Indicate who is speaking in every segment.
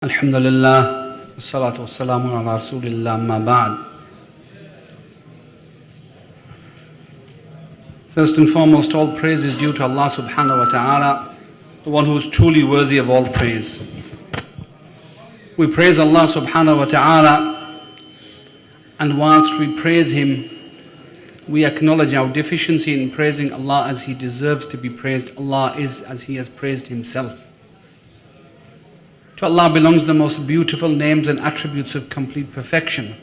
Speaker 1: Alhamdulillah, wassalatu wassalamu ala rasulillah, amma ba'd. First and foremost, all praise is due to Allah subhanahu wa ta'ala, the one who is truly worthy of all praise. We praise Allah subhanahu wa ta'ala, and whilst we praise Him, we acknowledge our deficiency in praising Allah as He deserves to be praised. Allah is as He has praised Himself. To Allah belongs the most beautiful names and attributes of complete perfection.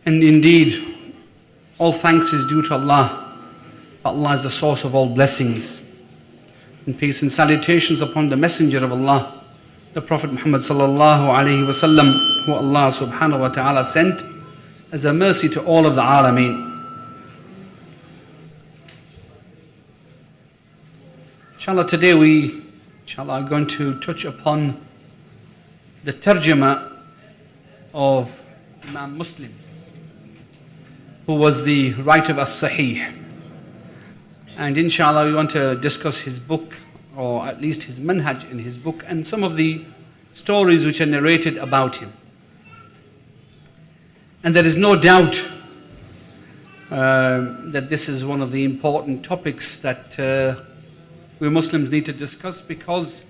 Speaker 1: And indeed, all thanks is due to Allah. Allah is the source of all blessings. And peace and salutations upon the Messenger of Allah, the Prophet Muhammad sallallahu alaihi wasallam, who Allah subhanahu wa ta'ala sent as a mercy to all of the alameen. Inshallah, today we are going to touch upon the tarjama of Imam Muslim, who was the writer of Sahih. And inshallah we want to discuss his book, or at least his manhaj in his book, and some of the stories which are narrated about him. And there is no doubt that this is one of the important topics that we Muslims need to discuss, because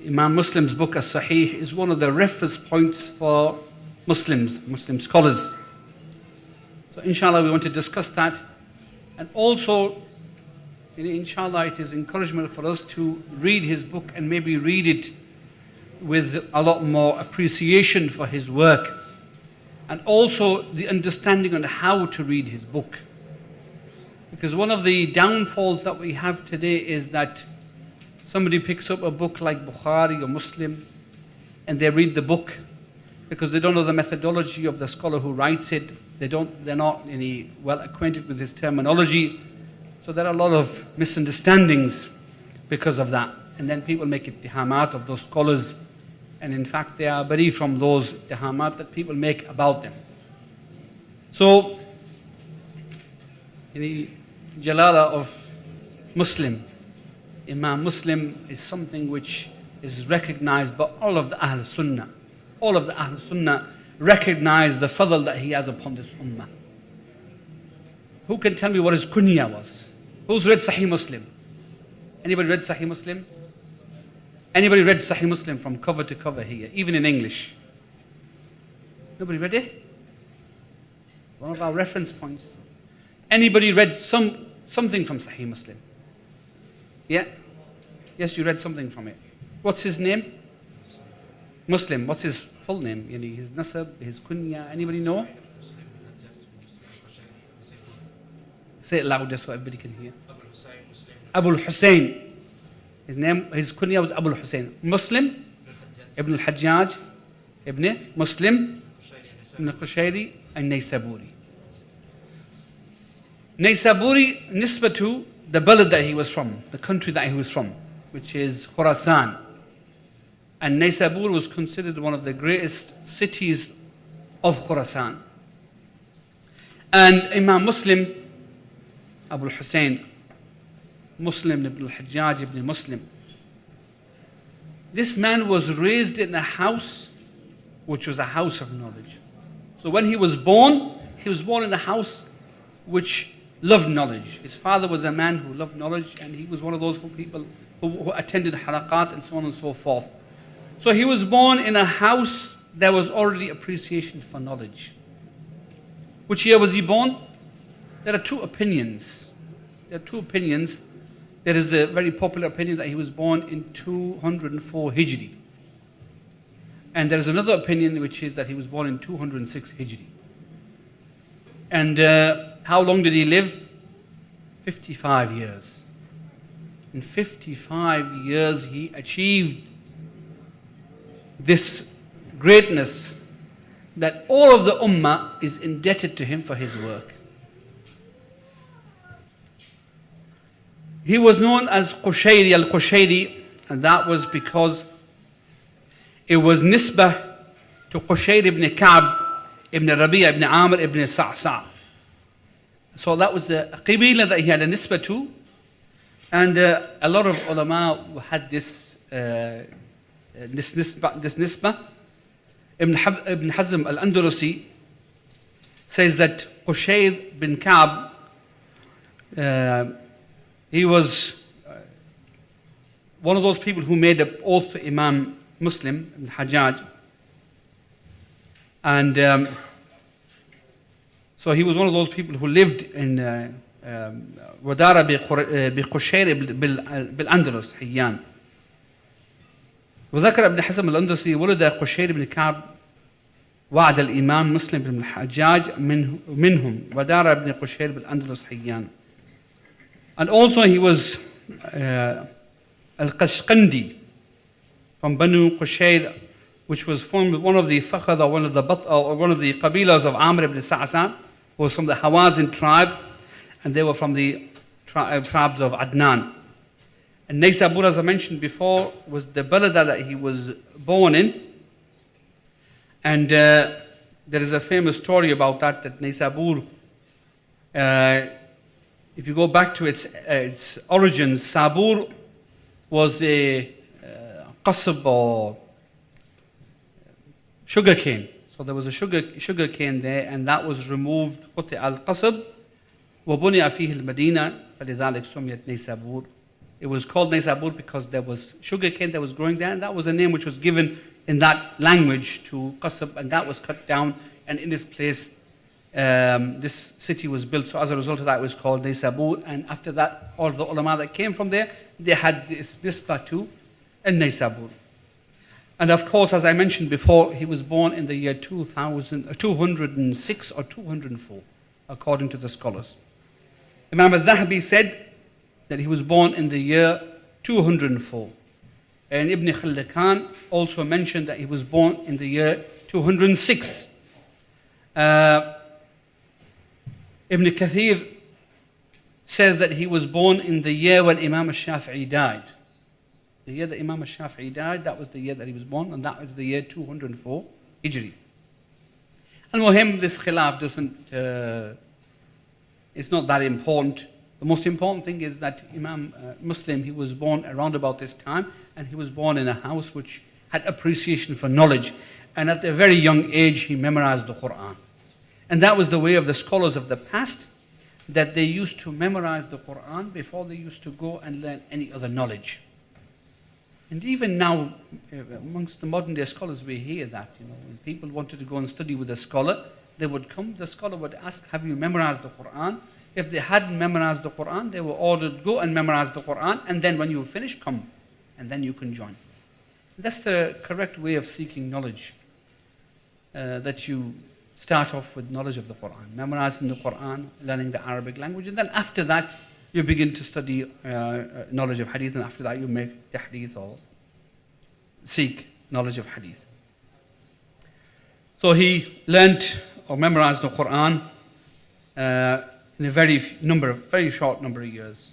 Speaker 1: Imam Muslim's book Sahih is one of the reference points for Muslim scholars. So inshallah we want to discuss that, and also inshallah it is encouragement for us to read his book and maybe read it with a lot more appreciation for his work, and also the understanding on how to read his book. Because one of the downfalls that we have today is that somebody picks up a book like Bukhari or Muslim and they read the book because they don't know the methodology of the scholar who writes it. They're not any well acquainted with his terminology. So there are a lot of misunderstandings because of that. And then people make ittihamat of those scholars, and in fact they are bari from those ittihamat that people make about them. So the Jalala of Muslim, Imam Muslim, is something which is recognized by all of the Ahl Sunnah. All of the Ahl Sunnah recognize the fadl that he has upon this ummah. Who can tell me what his kunya was? Who's read Sahih Muslim? Anybody read Sahih Muslim? Anybody read Sahih Muslim from cover to cover here, even in English? Nobody read it? One of our reference points. Anybody read something from Sahih Muslim? Yeah? Yes, you read something from it. What's his name? Muslim. What's his full name? His nasab, his kunya. Anybody know? Say it louder so everybody can hear. Abu Hussein. His name, his kunya was Abu Hussein. Muslim, Ibn al-Hajjaj, Ibn Muslim, Ibn al-Qushayri, and Naysaburi. Naysaburi, nisbah to the balad that he was from, the country that he was from, which is Khurasan. And Naysabur was considered one of the greatest cities of Khurasan. And Imam Muslim, Abu Hussein, Muslim ibn al-Hajjaj ibn Muslim, this man was raised in a house which was a house of knowledge. So when he was born in a house which loved knowledge. His father was a man who loved knowledge, and he was one of those people who attended halaqat and so on and so forth. So he was born in a house there was already appreciation for knowledge. Which year was he born? There are two opinions. There is a very popular opinion that he was born in 204 Hijri. And there is another opinion which is that he was born in 206 Hijri. And how long did he live? 55 years. In 55 years he achieved this greatness that all of the ummah is indebted to him for his work. He was known as Qushayri al-Qushayri, and that was because it was nisbah to Qushayr ibn Ka'b ibn Rabi' ibn Amr ibn Sa'sa'. So that was the qibila that he had a nisbah to, and a lot of ulama had this this nisbah. Ibn Hazm al-Andalusi says that Qushayr bin Ka'b, he was one of those people who made an oath to Imam Muslim ibn Hajjaj, and so he was one of those people who lived in ودار بقشير بالأندلس حيان. وذكر ابن حزم الأندلسي ولد قشير بن كعب وعد الإمام مسلم بن الحجاج منهم ودار ابن قشير بالأندلس حيان. And also he was Al-Qashqandi from Banu Qushayr, which was formed with one of the Fakhad, or one of the Qabilas of Amr ibn Sa'san, who was from the Hawazin tribe, and they were from the tribes of Adnan. And Naysabur, as I mentioned before, was the balada that he was born in. And there is a famous story about that Naysabur, if you go back to its origins, Sabur was a qasab or sugar cane. So there was a sugar cane there, and that was removed. قطع القصب وبني فيه المدينة فلذلك سميت نيسابور. It was called Naysabur because there was sugar cane that was growing there, and that was a name which was given in that language to qasab, and that was cut down, and in this place this city was built. So as a result of that, it was called Naysabur. And after that, all the ulama that came from there, they had this nisbah to Naysabur. And of course, as I mentioned before, he was born in the year 206 or 204, according to the scholars. Imam al-Dhahabi said that he was born in the year 204. And Ibn Khallikan also mentioned that he was born in the year 206. Ibn Kathir says that he was born in the year when Imam al-Shafi'i died. The year that Imam al-Shafi'i died, that was the year that he was born, and that was the year 204 Hijri. Al-Muhim, this khilaf it's not that important. The most important thing is that Imam Muslim, he was born around about this time, and he was born in a house which had appreciation for knowledge. And at a very young age, he memorized the Quran. And that was the way of the scholars of the past, that they used to memorize the Quran before they used to go and learn any other knowledge. And even now, amongst the modern day scholars, we hear that, when people wanted to go and study with a scholar, they would come, the scholar would ask, have you memorized the Quran? If they hadn't memorized the Quran, they were ordered, go and memorize the Quran, and then when you finish, come, and then you can join. That's the correct way of seeking knowledge, that you start off with knowledge of the Quran, memorizing the Quran, learning the Arabic language, and then after that, you begin to study knowledge of Hadith, and after that, you make tahdith or seek knowledge of Hadith. So he learnt or memorized the Quran in a very short number of years.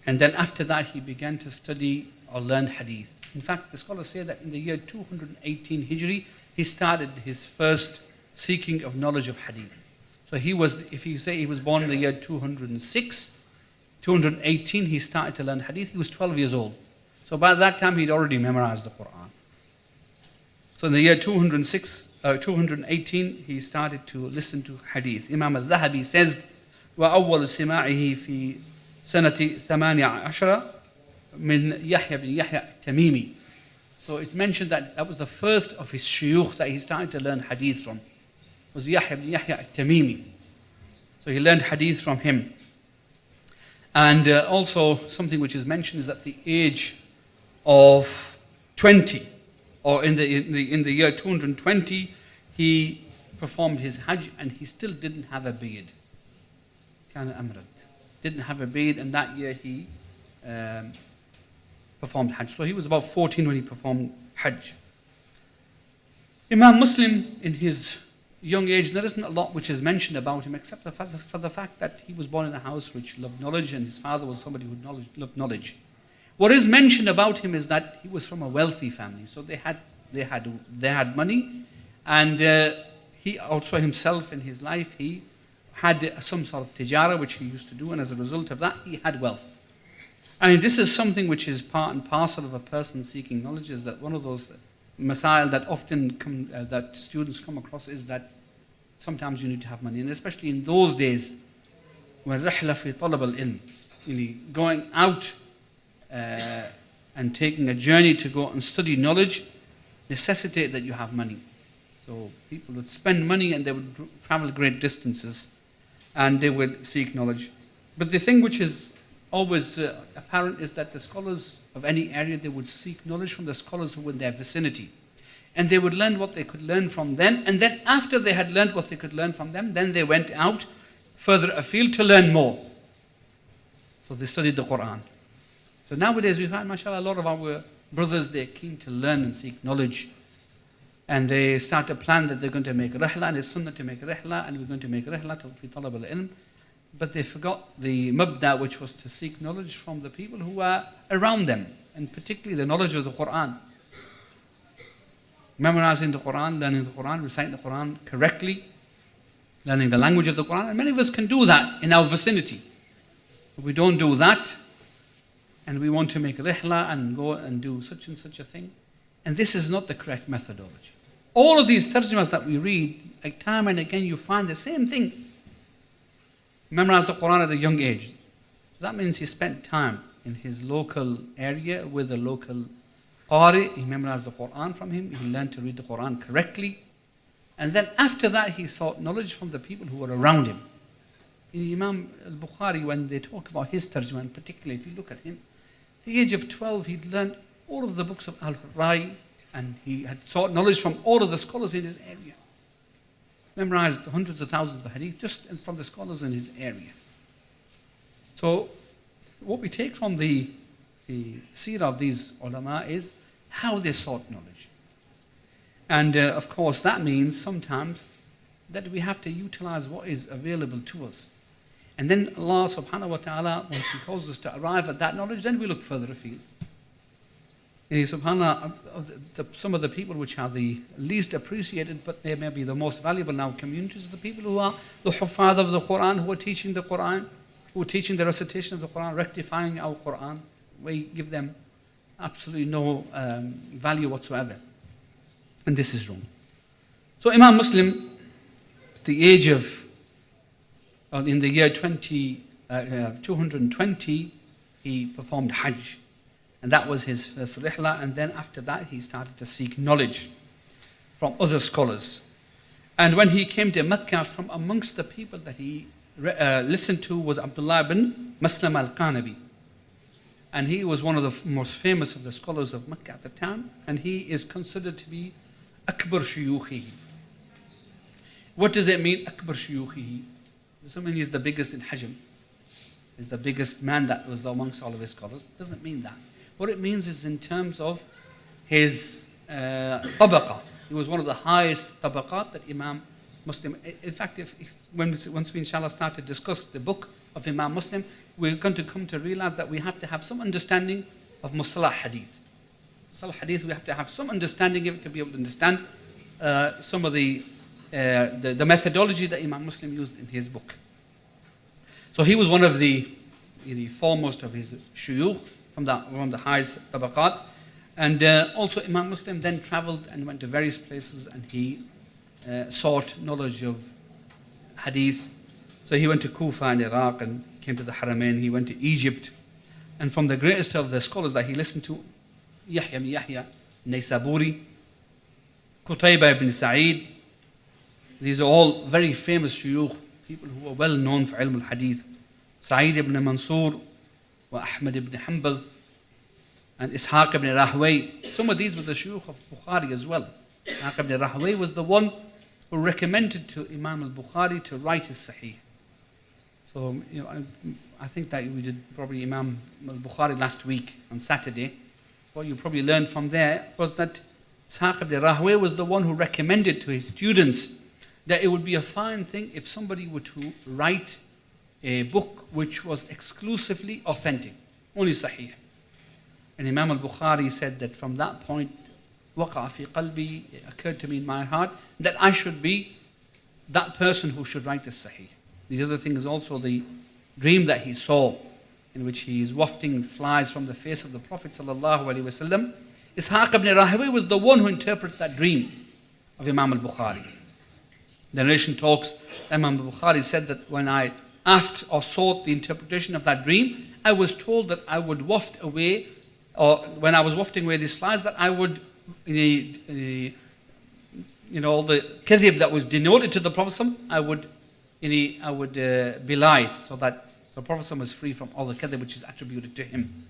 Speaker 1: And then after that, he began to study or learn Hadith. In fact, the scholars say that in the year 218 Hijri, he started his first seeking of knowledge of Hadith. So he was, if you say he was born in the year 206, 218, he started to learn Hadith. He was 12 years old. So by that time, he'd already memorized the Quran. So in the year 218, he started to listen to Hadith. Imam al-Dhahabi says, وأول سماعه في سنة 18 من يحيى بن يحيى التميمي. So it's mentioned that that was the first of his shuyukh that he started to learn Hadith from, was Yahya ibn Yahya al-Tamimi. So he learned Hadith from him. And also something which is mentioned is at the age of 20, or in the year 220, he performed his Hajj, and he still didn't have a beard. Kana amrad. Didn't have a beard, and that year he performed Hajj. So he was about 14 when he performed Hajj. Imam Muslim, in his young age, there isn't a lot which is mentioned about him except for the fact that he was born in a house which loved knowledge, and his father was somebody who loved knowledge. What is mentioned about him is that he was from a wealthy family, so they had money, and he also himself in his life, he had some sort of tijara which he used to do, and as a result of that, he had wealth. I mean, this is something which is part and parcel of a person seeking knowledge, is that one of those masail that often that students come across is that sometimes you need to have money. And especially in those days, when rihla fi talab al-ilm, going out and taking a journey to go and study knowledge, necessitate that you have money. So people would spend money and they would travel great distances and they would seek knowledge. But the thing which is always apparent is that the scholars of any area, they would seek knowledge from the scholars who were in their vicinity. And they would learn what they could learn from them. And then after they had learned what they could learn from them, then they went out further afield to learn more. So they studied the Quran. So nowadays we find, mashallah, a lot of our brothers, they're keen to learn and seek knowledge. And they start to plan that they're going to make rihla, and it's sunnah to make rihla, and we're going to make rihla fi talab al-ilm. But they forgot the mabda, which was to seek knowledge from the people who are around them, and particularly the knowledge of the Quran. Memorizing the Quran, learning the Quran, reciting the Quran correctly, learning the language of the Quran. And many of us can do that in our vicinity. But we don't do that, and we want to make rihla and go and do such and such a thing. And this is not the correct methodology. All of these tarjumas that we read, like time and again, you find the same thing. Memorize the Quran at a young age. So that means he spent time in his local area with a local qari. He memorized the Quran from him. He learned to read the Quran correctly. And then after that, he sought knowledge from the people who were around him. Imam al-Bukhari, when they talk about his tarjuma, and particularly if you look at him, at the age of 12, he'd learned all of the books of Al-Rai, and he had sought knowledge from all of the scholars in his area. Memorized hundreds of thousands of hadith just from the scholars in his area. So what we take from the seerah of these ulama is how they sought knowledge. And of course that means sometimes that we have to utilize what is available to us. And then Allah subhanahu wa ta'ala, once He causes us to arrive at that knowledge, then we look further afield. Subhanallah, some of the people which are the least appreciated, but they may be the most valuable in our communities, the people who are the huffaz of the Quran, who are teaching the Quran, who are teaching the recitation of the Quran, rectifying our Quran. We give them absolutely no value whatsoever. And this is wrong. So Imam Muslim, at the age of, in the year 220, he performed Hajj. And that was his first rihla, and then after that he started to seek knowledge from other scholars. And when he came to Mecca, from amongst the people that he listened to was Abdullah ibn Maslam al-Qanabi. And he was one of the most famous of the scholars of Mecca at the time, and he is considered to be Akbar Shuyukhihi. What does it mean, Akbar Shuyukhihi? Does it mean he's the biggest in Hajm? He's the biggest man that was amongst all of his scholars? It doesn't mean that. What it means is in terms of his tabaqa. He was one of the highest tabaqat that Imam Muslim. In fact, once we inshallah start to discuss the book of Imam Muslim, we're going to come to realize that we have to have some understanding of Musalah Hadith. Musalah Hadith, we have to have some understanding of it to be able to understand some of the methodology that Imam Muslim used in his book. So he was one of the foremost of his shuyukh, from the highest tabaqat. And also Imam Muslim then traveled and went to various places, and he sought knowledge of hadith. So he went to Kufa in Iraq, and came to the Haramain. He went to Egypt. And from the greatest of the scholars that he listened to, Yahya ibn Yahya Naysaburi, Qutayba ibn Sa'id. These are all very famous shuyukh, people who are well known for ilm al-hadith. Sa'id ibn Mansur, Ahmad ibn Hanbal, and Ishaq ibn Rahway. Some of these were the shuyukh of Bukhari as well. Ishaq ibn Rahway was the one who recommended to Imam al-Bukhari to write his Sahih. So I think that we did probably Imam al-Bukhari last week on Saturday. What you probably learned from there was that Ishaq ibn Rahway was the one who recommended to his students that it would be a fine thing if somebody were to write a book which was exclusively authentic, only Sahih. And Imam al-Bukhari said that from that point, وَقَعَ فِي قَلْبِي, it occurred to me in my heart that I should be that person who should write the Sahih. The other thing is also the dream that he saw, in which he is wafting flies from the face of the Prophet sallallahu alaihi wasallam. Ishaq ibn Rahawayh was the one who interpreted that dream of Imam al-Bukhari. The narration talks, Imam al-Bukhari said that when I asked or sought the interpretation of that dream, I was told that I would waft away, or when I was wafting away these flies, that I would, the kadhib that was denoted to the Prophet, I would belie it, so that the Prophet was free from all the kadhib which is attributed to him.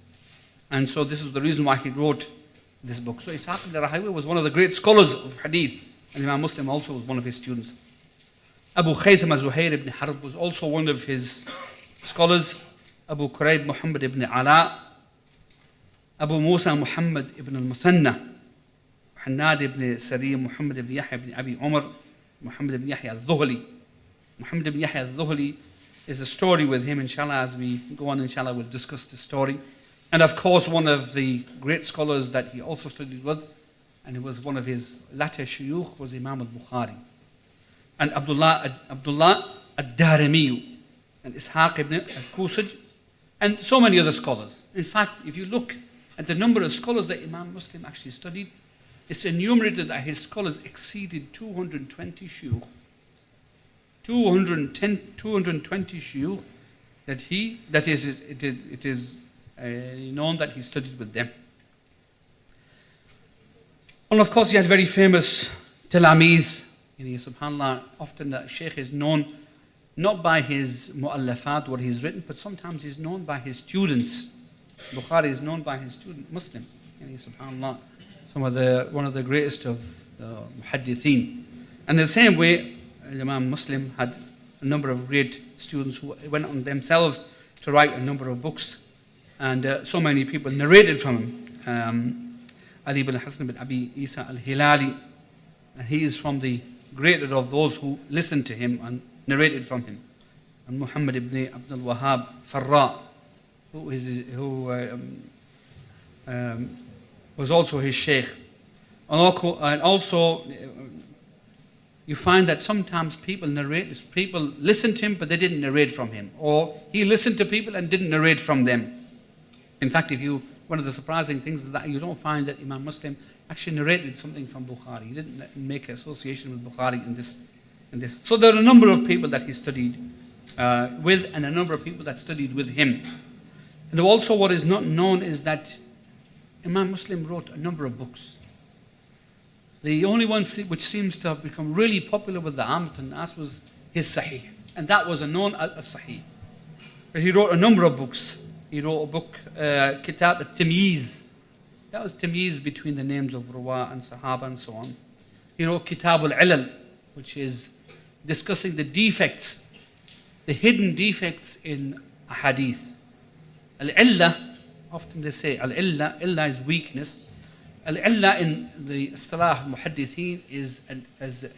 Speaker 1: And so this is the reason why he wrote this book. So Ishaq ibn Rahawayh was one of the great scholars of hadith, and Imam Muslim also was one of his students. Abu Khaythama Zuhair ibn Harb was also one of his scholars. Abu Quraib Muhammad ibn Ala, Abu Musa Muhammad ibn al-Muthanna, Hannad ibn Sari, Muhammad ibn Yahya ibn Abi Umar, Muhammad ibn Yahya al-Dhuhli. Muhammad ibn Yahya al-Dhuhli is a story with him, inshallah. As we go on, inshallah, we'll discuss the story. And of course, one of the great scholars that he also studied with, and it was one of his latter shuyukh, was Imam al-Bukhari. And Abdullah ad-Darimi, and Ishaq ibn al-Kusaj, and so many other scholars. In fact, if you look at the number of scholars that Imam Muslim actually studied, it's enumerated that his scholars exceeded 220 shuyukh. 220 shuyukh it is known that he studied with them. And of course he had very famous talamid. Subhanallah, often the Shaykh is known not by his mu'allafat, what he's written, but sometimes he's known by his students. Bukhari is known by his student Muslim. Subhanallah, one of the greatest of the muhaddithin. And in the same way, Imam Muslim had a number of great students who went on themselves to write a number of books, and so many people narrated from him. Ali ibn Hasan ibn Abi Isa al-Hilali, and he is from the greater of those who listened to him and narrated from him. And Muhammad ibn Abdul Wahhab Farra, who was also his Shaykh. And also you find that sometimes people listen to him, but they didn't narrate from him, or he listened to people and didn't narrate from them. In fact, one of the surprising things is that you don't find that Imam Muslim actually narrated something from Bukhari. He didn't make an association with Bukhari in this. So there are a number of people that he studied with, and a number of people that studied with him. And also what is not known is that Imam Muslim wrote a number of books. The only one which seems to have become really popular with the Amat al-Nas was his Sahih. And that was known as Sahih. But he wrote a number of books. He wrote a book, Kitab al-Tamyiz. That was Tamyiz between the names of Ruwa and Sahaba and so on. He wrote Kitab al-Ilal, which is discussing the defects, the hidden defects in a hadith. Al-Illah, often they say Al-Illah, Illah is weakness. Al-Illah in the istilah of muhaddithin is a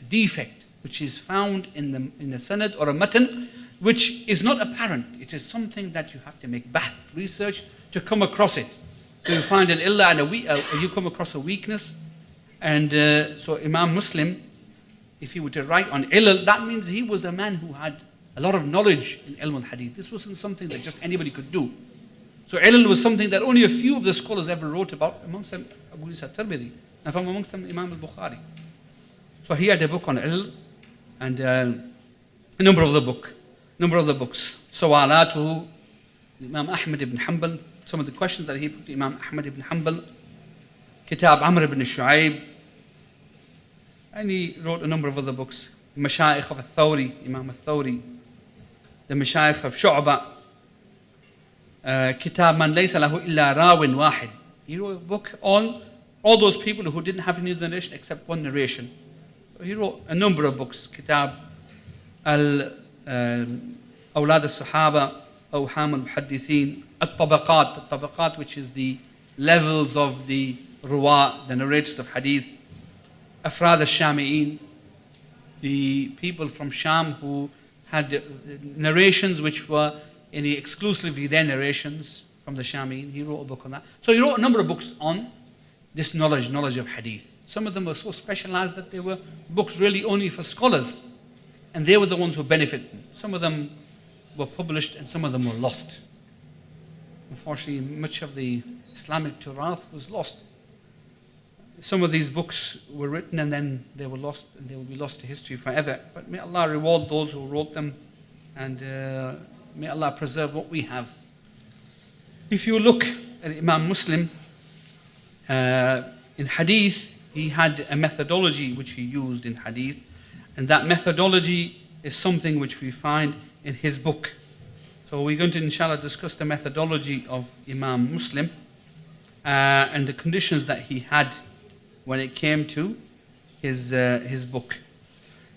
Speaker 1: defect which is found in the sanad or a matan, which is not apparent. It is something that you have to make bahth, research, to come across it. So you find an illah and you come across a weakness. And so Imam Muslim, if he were to write on ilal, that means he was a man who had a lot of knowledge in ilm al-hadith. This wasn't something that just anybody could do. So ilal was something that only a few of the scholars ever wrote about, amongst them Abu Isa al-Tirmidhi, and from amongst them Imam al-Bukhari. So he had a book on ilal, and a number of the books. Sawalatuhu, Imam Ahmad ibn Hanbal, some of the questions that he put to Imam Ahmad ibn Hanbal, Kitab Amr ibn Shu'aib, and he wrote a number of other books. Mashayikh of al-Thawri, Imam al-Thawri, the Mashayikh of Shu'ba, Kitab Man laysa lahu illa rawin wahid. He wrote a book on all those people who didn't have any narration except one narration. So he wrote a number of books. Kitab Awlad al-Sahaba, Awham al-Muhaddithin, At-Tabaqat, which is the levels of the Ruwa, the narrators of Hadith, Afrad al-Shami'in, the people from Sham who had narrations which were exclusively their narrations from the Shami'in. He wrote a book on that. So he wrote a number of books on this knowledge of Hadith. Some of them were so specialized that they were books really only for scholars, and they were the ones who benefited. Some of them were published and some of them were lost. unfortunately, much of the Islamic Turath was lost. Some of these books were written and then they were lost, and they will be lost to history forever. But may Allah reward those who wrote them, and may Allah preserve what we have. If you look at Imam Muslim, in Hadith, he had a methodology which he used in Hadith, and that methodology is something which we find in his book. So we're going to, inshallah, discuss the methodology of Imam Muslim and the conditions that he had when it came to his book.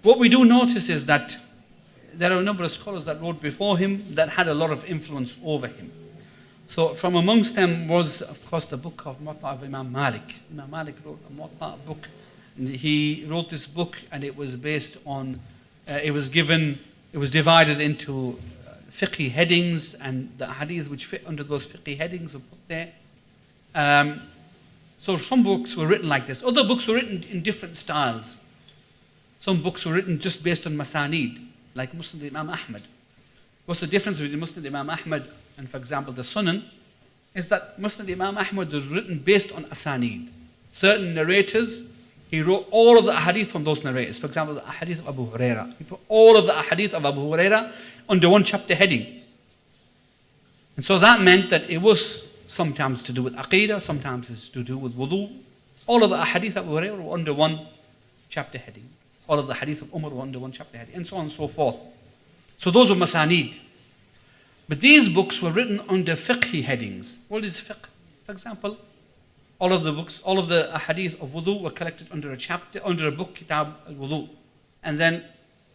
Speaker 1: What we do notice is that there are a number of scholars that wrote before him that had a lot of influence over him. So from amongst them was, of course, the book of Muwatta of Imam Malik. Imam Malik wrote a Muwatta book. And he wrote this book, and it was based on, it was divided into fiqh headings, and the hadith which fit under those fiqh headings were put there. So some books were written like this. Other books were written in different styles. Some books were written just based on masanid, like Musnad Imam Ahmad. What's the difference between Musnad Imam Ahmad and, for example, the Sunan? Is that Musnad Imam Ahmad was written based on asanid. Certain narrators, he wrote all of the ahadith from those narrators. For example, the ahadith of Abu Huraira. He put all of the ahadith of Abu Huraira under one chapter heading. And so that meant that it was sometimes to do with aqidah, sometimes it's to do with wudu. All of the ahadith of Abu Huraira were under one chapter heading. All of the hadith of Umar were under one chapter heading, and so on and so forth. So those were masanid. But these books were written under fiqh headings. What is fiqh? For example, all of the books, all of the ahadith of wudu were collected under a chapter, under a book, Kitab al-Wudu. And then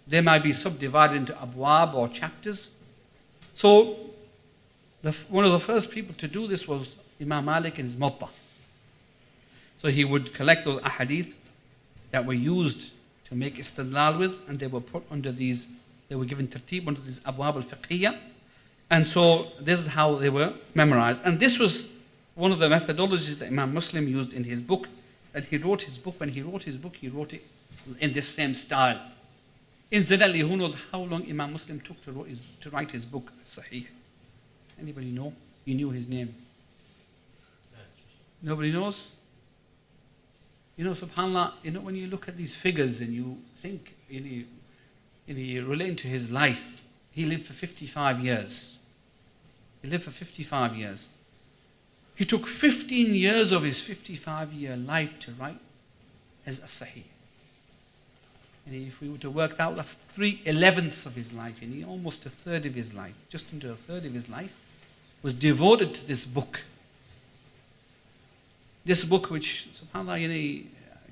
Speaker 1: they might be subdivided into abwab or chapters. So one of the first people to do this was Imam Malik in his Muwatta. So he would collect those ahadith that were used to make istidlal with, and they were put under these, they were given tartib under these abwab al-fiqhiyya. And so this is how they were memorized. And this was one of the methodologies that Imam Muslim used in his book, that he wrote his book. When he wrote his book, he wrote it in this same style. Incidentally, who knows how long Imam Muslim took to write his book, Sahih? Anybody know? You knew his name. Nobody knows? You know, subhanAllah, you know, when you look at these figures and you think, relating to his life, he lived for 55 years. He lived for 55 years. He took 15 years of his 55-year life to write as a Sahih. And if we were to work out, that's 3/11 of his life, and almost a third of his life, just under a third of his life, was devoted to this book. This book, which, subhanAllah,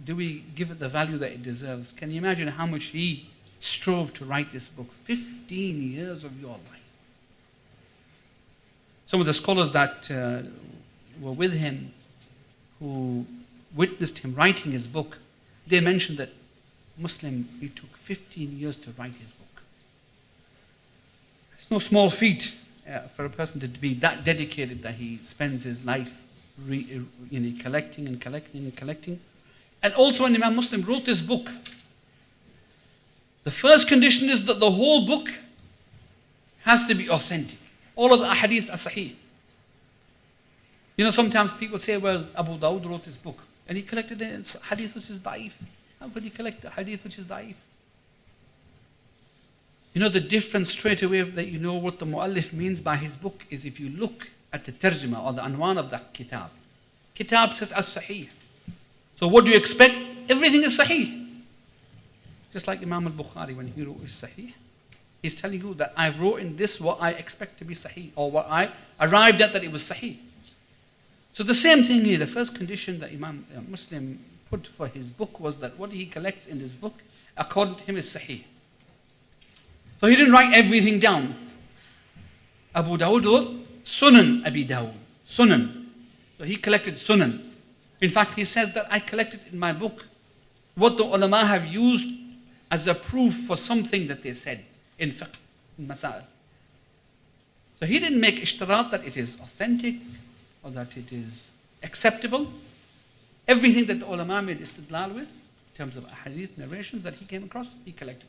Speaker 1: do we give it the value that it deserves? Can you imagine how much he strove to write this book? 15 years of your life. Some of the scholars that were with him, who witnessed him writing his book, they mentioned that Muslim, he took 15 years to write his book. It's no small feat for a person to be that dedicated that he spends his life collecting and collecting and collecting. And also when Imam Muslim wrote this book, the first condition is that the whole book has to be authentic. All of the ahadith are sahih. You know, sometimes people say, well, Abu Dawud wrote this book and he collected a hadith which is da'if. How could he collect a hadith which is da'if? You know, the difference straight away that you know what the mu'allif means by his book is if you look at the tarjuma or the anwan of that kitab. Kitab says as-sahih. So what do you expect? Everything is sahih. Just like Imam al-Bukhari, when he wrote his sahih, he's telling you that I wrote in this what I expect to be sahih, or what I arrived at that it was sahih. So the same thing here, the first condition that Imam Muslim put for his book was that what he collects in this book, according to him, is sahih. So he didn't write everything down. Abu Dawud wrote Sunan Abi Dawud, Sunan. So he collected Sunan. In fact, he says that I collected in my book what the ulama have used as a proof for something that they said in fiqh, in masail. So he didn't make ishtirat that it is authentic or that it is acceptable. Everything that the ulama made istidlal with, in terms of hadith narrations that he came across, he collected.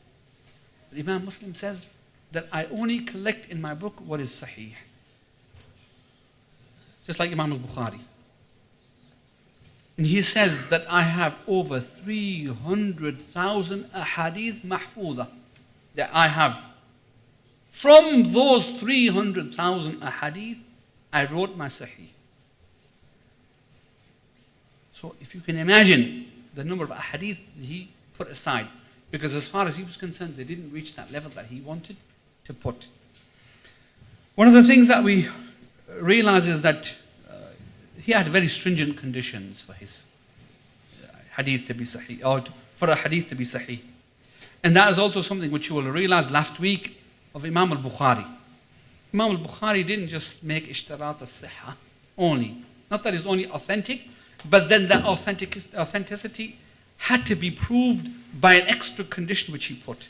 Speaker 1: But Imam Muslim says that I only collect in my book what is sahih. just like Imam al-Bukhari. And he says that I have over 300,000 ahadith mahfooza that I have. From those 300,000 ahadith, I wrote my Sahih. So if you can imagine the number of ahadith he put aside, because as far as he was concerned, they didn't reach that level that he wanted to put. One of the things that we realize is that he had very stringent conditions for his hadith to be sahih, or for a hadith to be sahih. And that is also something which you will realize last week of Imam al-Bukhari. Imam al-Bukhari didn't just make ishtarat al-sihha only. Not that it's only authentic, but then that authenticity had to be proved by an extra condition which he put.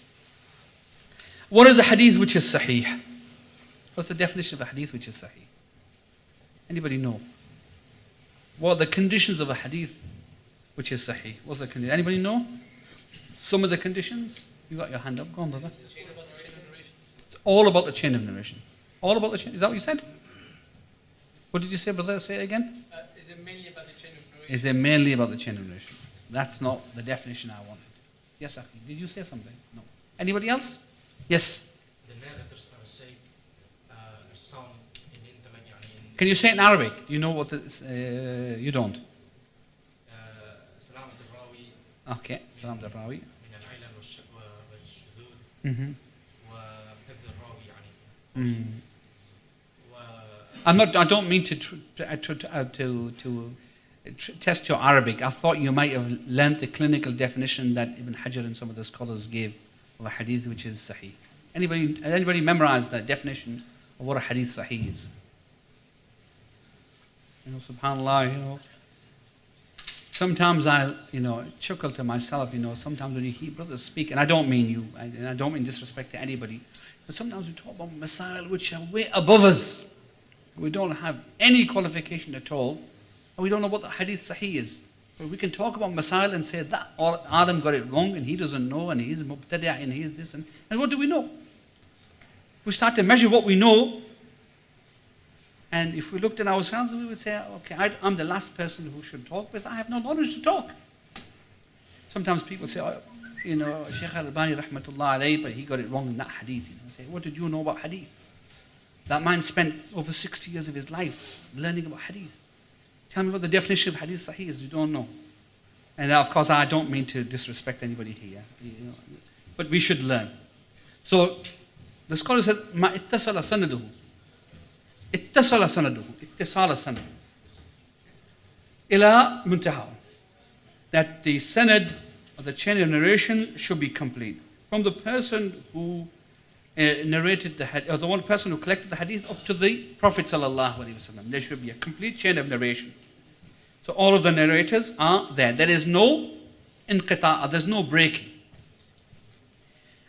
Speaker 1: What is a hadith which is sahih? What's the definition of a hadith which is sahih? Anybody know? What are the conditions of a hadith which is sahih? What's the condition? Anybody know? Some of the conditions? You got your hand up. Go on, brother. It's all about the chain of narration. All about the chain. Is that what you said? What did you say, brother? Say it again.
Speaker 2: Is it mainly about the chain of narration?
Speaker 1: Is it mainly about the chain of narration? That's not the definition I wanted. Yes, Akhi. Did you say something? No. Anybody else? Yes.
Speaker 3: The narrators are safe. Some in
Speaker 1: Can you say it in Arabic? Do you know what you don't?
Speaker 3: سلامة الراوي.
Speaker 1: Okay. سلامة الراوي.
Speaker 3: من العلل والشذوذ. وحفظ الراوي يعني.
Speaker 1: I don't mean to test your Arabic. I thought you might have learnt the clinical definition that Ibn Hajar and some of the scholars gave of a hadith which is sahih. Anybody memorized the definition of what a hadith sahih is? SubhanAllah, sometimes I, chuckle to myself, sometimes when you hear brothers speak, and I don't mean you, and I don't mean disrespect to anybody, but sometimes we talk about masail which are way above us. We don't have any qualification at all, and we don't know what the hadith sahih is. But we can talk about masail and say that Adam got it wrong, and he doesn't know, and he's mubtadi', and he's this, and what do we know? We start to measure what we know, and if we looked at ourselves, we would say, okay, I'm the last person who should talk because I have no knowledge to talk. Sometimes people say, Shaykh al-Albani rahmatullah alayhi, but he got it wrong in that hadith. Say, what did you know about hadith? That man spent over 60 years of his life learning about hadith. Tell me what the definition of hadith sahih is. You don't know. And of course, I don't mean to disrespect anybody here. But we should learn. So, the scholar said, ما اتصل سنده اتصل سنده اتصال سنده إلى منتهى. That the sanad, or the chain of narration, should be complete. From the person who narrated the hadith, or the one person who collected the hadith up to the Prophet sallallahu alaihi wasallam. There should be a complete chain of narration. So all of the narrators are there. There is no inqita', there's no breaking.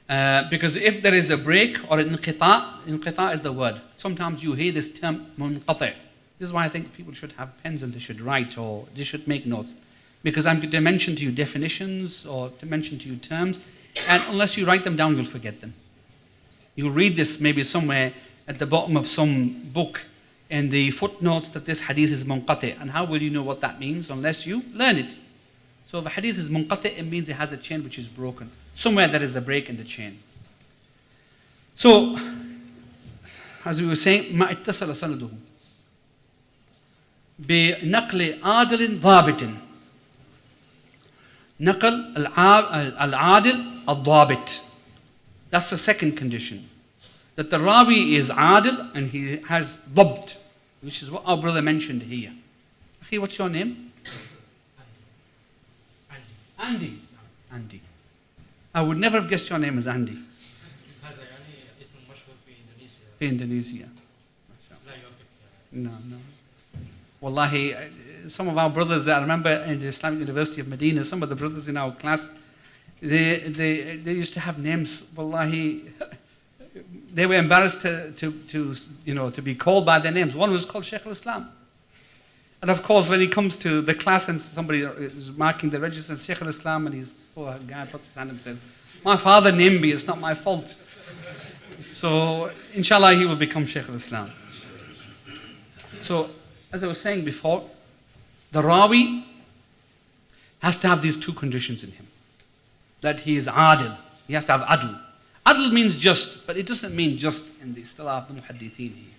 Speaker 1: Because if there is a break or an inqita' is the word. Sometimes you hear this term munqati'. This is why I think people should have pens and they should write or they should make notes. Because I'm going to mention to you definitions or to mention to you terms, and unless you write them down, you'll forget them. You'll read this maybe somewhere at the bottom of some book in the footnotes that this hadith is munqati'. And how will you know what that means unless you learn it? So if a hadith is munqati', it means it has a chain which is broken. Somewhere there is a break in the chain. So, as we were saying, ما اتصل سنده بنقل عادل ضابط. نقل العادل الضابط. That's the second condition. That the Rawi is adil and he has dabt, which is what our brother mentioned here. Akhi, what's your name? Andy. Andy. I would never have guessed your name as Andy.
Speaker 3: هذا يعني اسم مشهور في إندونيسيا.
Speaker 1: في إندونيسيا.
Speaker 3: لا يوافق.
Speaker 1: No. Wallahi, some of our brothers, I remember in the Islamic University of Medina, some of the brothers in our class, they used to have names. Wallahi, they were embarrassed to be called by their names. One was called Shaykh al-Islam. And of course, when he comes to the class and somebody is marking the register, Shaykh al-Islam, and his poor guy puts his hand up and says, my father named me, it's not my fault. So, inshallah, he will become Shaykh al-Islam. So, as I was saying before, the Rawi has to have these two conditions in him. That he is adil. He has to have adl. Adl means just, but it doesn't mean just in the istilah of the muhaddithin here.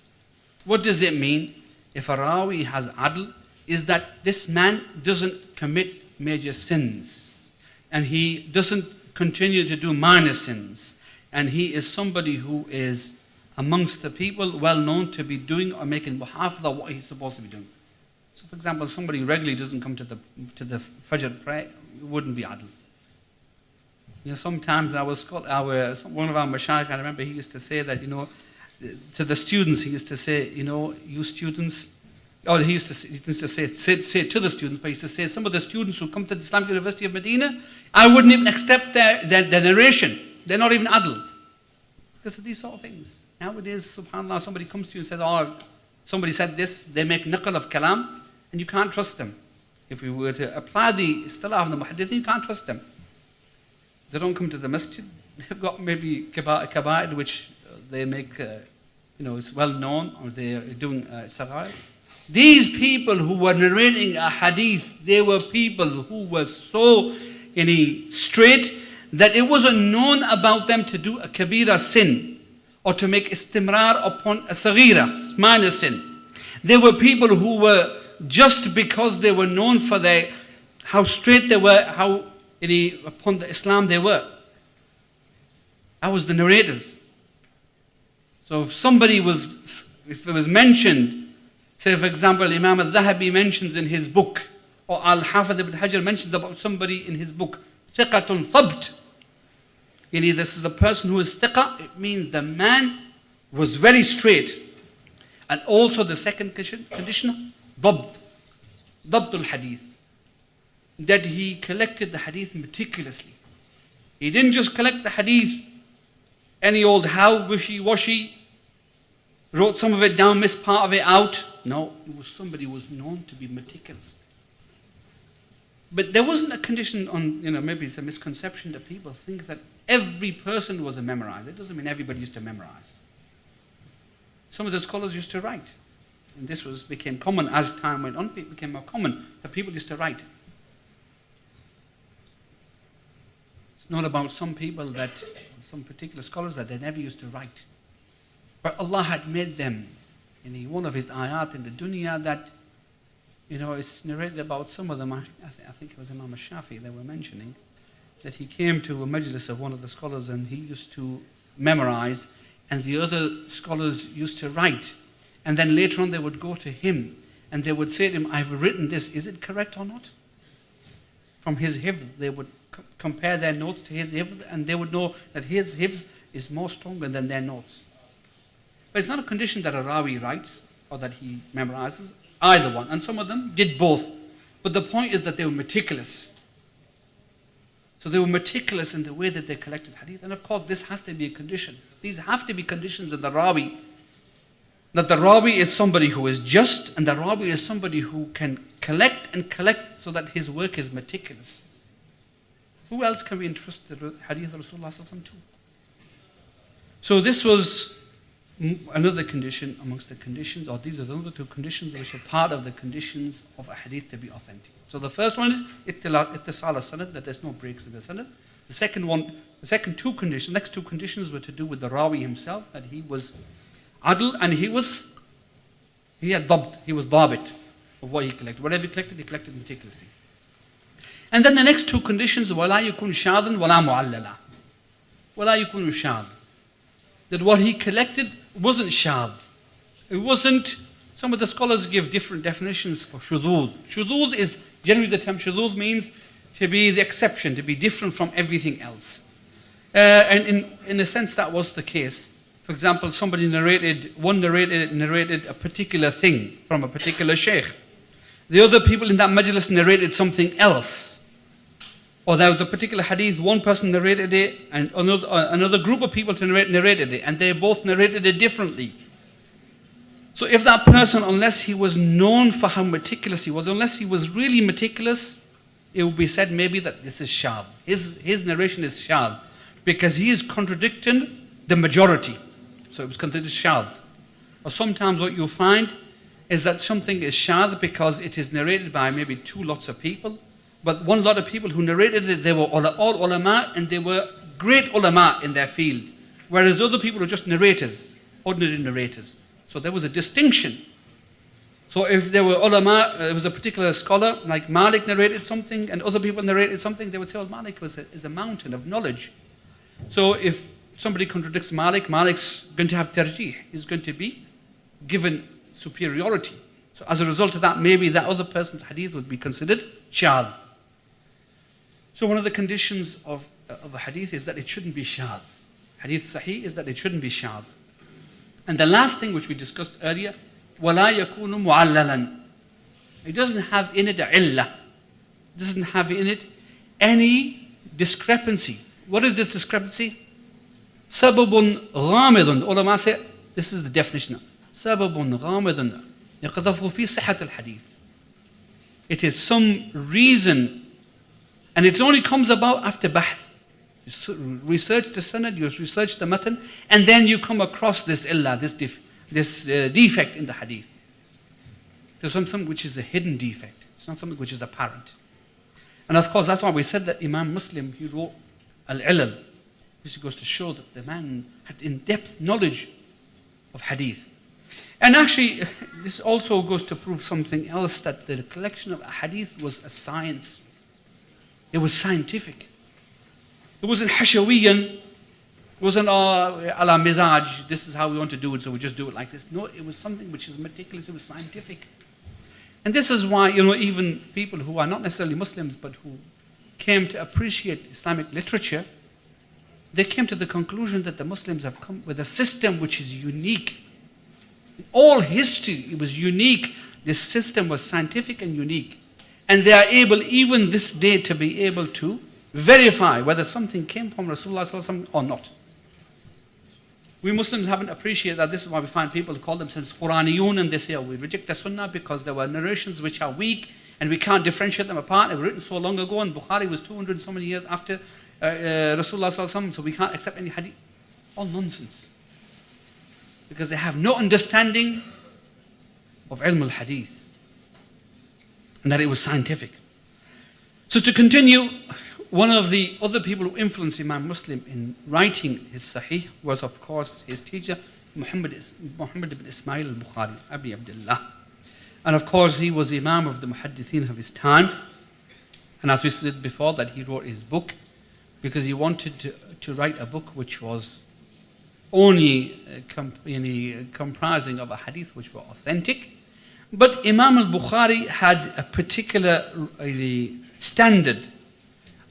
Speaker 1: What does it mean? If a Rawi has adl, is that this man doesn't commit major sins. And he doesn't continue to do minor sins. And he is somebody who is amongst the people well known to be doing or making muhafadha what he's supposed to be doing. So for example, somebody regularly doesn't come to the Fajr prayer, it wouldn't be adl. You know, sometimes one of our Mashaykh, I remember he used to say that, to the students, he used to say, you students, or he used to say to the students, but he used to say, some of the students who come to the Islamic University of Medina, I wouldn't even accept their narration. They're not even adl. Because of these sort of things. Nowadays, subhanAllah, somebody comes to you and says, somebody said this, they make naql of kalam, and you can't trust them. If we were to apply the istilah of the muhaddithin, you can't trust them. They don't come to the masjid. They've got maybe kaba'id which they make, it's well known, or they're doing sagair. These people who were narrating a hadith, they were people who were so straight that it wasn't known about them to do a kabira sin or to make istimrar upon a saghira, minor sin. They were people who were just because they were known for how straight they were, how upon the Islam they were. That was the narrators. So if it was mentioned, say for example, Imam al-Dhahabi mentions in his book, or Al-Hafidh ibn Hajar mentions about somebody in his book, thiqatun thabt. This is a person who is thiqa, it means the man was very straight. And also the second condition, dabt al-hadith. That he collected the hadith meticulously. He didn't just collect the hadith any old how, wishy-washy, wrote some of it down, missed part of it out. No, it was somebody who was known to be meticulous. But there wasn't a condition on, maybe it's a misconception that people think that every person was a memorizer. It doesn't mean everybody used to memorize. Some of the scholars used to write. And this became common as time went on. It became more common that people used to write. It's not about some particular scholars that they never used to write. But Allah had made them, one of His ayat in the dunya that, it's narrated about some of them. I think it was Imam al-Shafi they were mentioning, that he came to a majlis of one of the scholars and he used to memorize and the other scholars used to write. And then later on they would go to him and they would say to him, I've written this, is it correct or not? From his hifz, they would compare their notes to his hifz and they would know that his hifz is more stronger than their notes. But it's not a condition that a rawi writes or that he memorizes, either one. And some of them did both. But the point is that they were meticulous. So they were meticulous in the way that they collected hadith. And of course, this has to be a condition. These have to be conditions of the rawi. That the rawi is somebody who is just, and the rawi is somebody who can collect so that his work is meticulous. Who else can we entrust the hadith of Rasulullah to? So this was another condition amongst the conditions, or these are the other two conditions which are part of the conditions of a hadith to be authentic. So the first one is ittisal as-sanad, that there's no breaks in the sanad. The next two conditions were to do with the rawi himself, that he was adl and he had dabt, he was dhabit of what he collected. Whatever he collected meticulously. And then the next two conditions, وَلَا يَكُنْ شَاذًا وَلَا مُعَلَّلًا. وَلَا يَكُنْ شَاذ. That what he collected wasn't shadh. It wasn't, some of the scholars give different definitions for shudud. Shudud is, generally the term shudud means to be the exception, to be different from everything else. And in a sense that was the case. For example, somebody narrated a particular thing from a particular shaykh. The other people in that majlis narrated something else. Or there was a particular hadith, one person narrated it and another group of people narrated it, and they both narrated it differently. So if that person, unless he was known for how meticulous he was, unless he was really meticulous, it would be said maybe that this is shadh. His narration is shadh because he is contradicting the majority. So it was considered shadh. Or sometimes what you'll find is that something is shadh because it is narrated by maybe two lots of people, but one lot of people who narrated it, they were all ulama and they were great ulama in their field, whereas other people were just narrators, ordinary narrators. So there was a distinction. So if there were ulama, there was a particular scholar, like Malik narrated something and other people narrated something, they would say, well, Malik is a mountain of knowledge. So if somebody contradicts Malik, Malik's going to have tarjih. He's going to be given superiority. So as a result of that, maybe that other person's hadith would be considered shadh. So one of the conditions of a hadith is that it shouldn't be shadh. Hadith sahih is that it shouldn't be shadh. And the last thing which we discussed earlier, وَلَا يَكُونُ مُعَلَّلًا. It doesn't have in it a illah. It doesn't have in it any discrepancy. What is this discrepancy? سَبَبٌ غَامِضٌ. Ulama say, this is the definition. سَبَبٌ غَامِضٌ يَقْذَفُ فِي صِحَّةِ الْحَدِيثِ. It is some reason, and it only comes about after bahth. You research the sanad, you research the matan, and then you come across this illah, this defect in the hadith. There's something which is a hidden defect. It's not something which is apparent. And of course, that's why we said that Imam Muslim, he wrote Al-Ilal. This goes to show that the man had in-depth knowledge of hadith. And actually, this also goes to prove something else, that the collection of hadith was a science. It was scientific. It wasn't hashawiyan. It wasn't ala mizaj, this is how we want to do it, so we just do it like this. No, it was something which is meticulous, it was scientific. And this is why, even people who are not necessarily Muslims, but who came to appreciate Islamic literature, they came to the conclusion that the Muslims have come with a system which is unique. In all history, it was unique. This system was scientific and unique. And they are able, even this day, to be able to verify whether something came from Rasulullah ﷺ or not. We Muslims haven't appreciated that. This is why we find people who call themselves Quraniyun, and they say, we reject the Sunnah because there were narrations which are weak and we can't differentiate them apart. They were written so long ago, and Bukhari was 200 and so many years after Rasulullah ﷺ, so we can't accept any hadith. All nonsense. Because they have no understanding of ilm al-hadith, and that it was scientific. So to continue, one of the other people who influenced Imam Muslim in writing his Sahih was, of course, his teacher, Muhammad ibn Ismail al-Bukhari, Abi Abdullah. And of course, he was Imam of the Muhaddithin of his time. And as we said before, that he wrote his book because he wanted to write a book which was only comprising of a hadith which were authentic. But Imam al-Bukhari had a particular standard,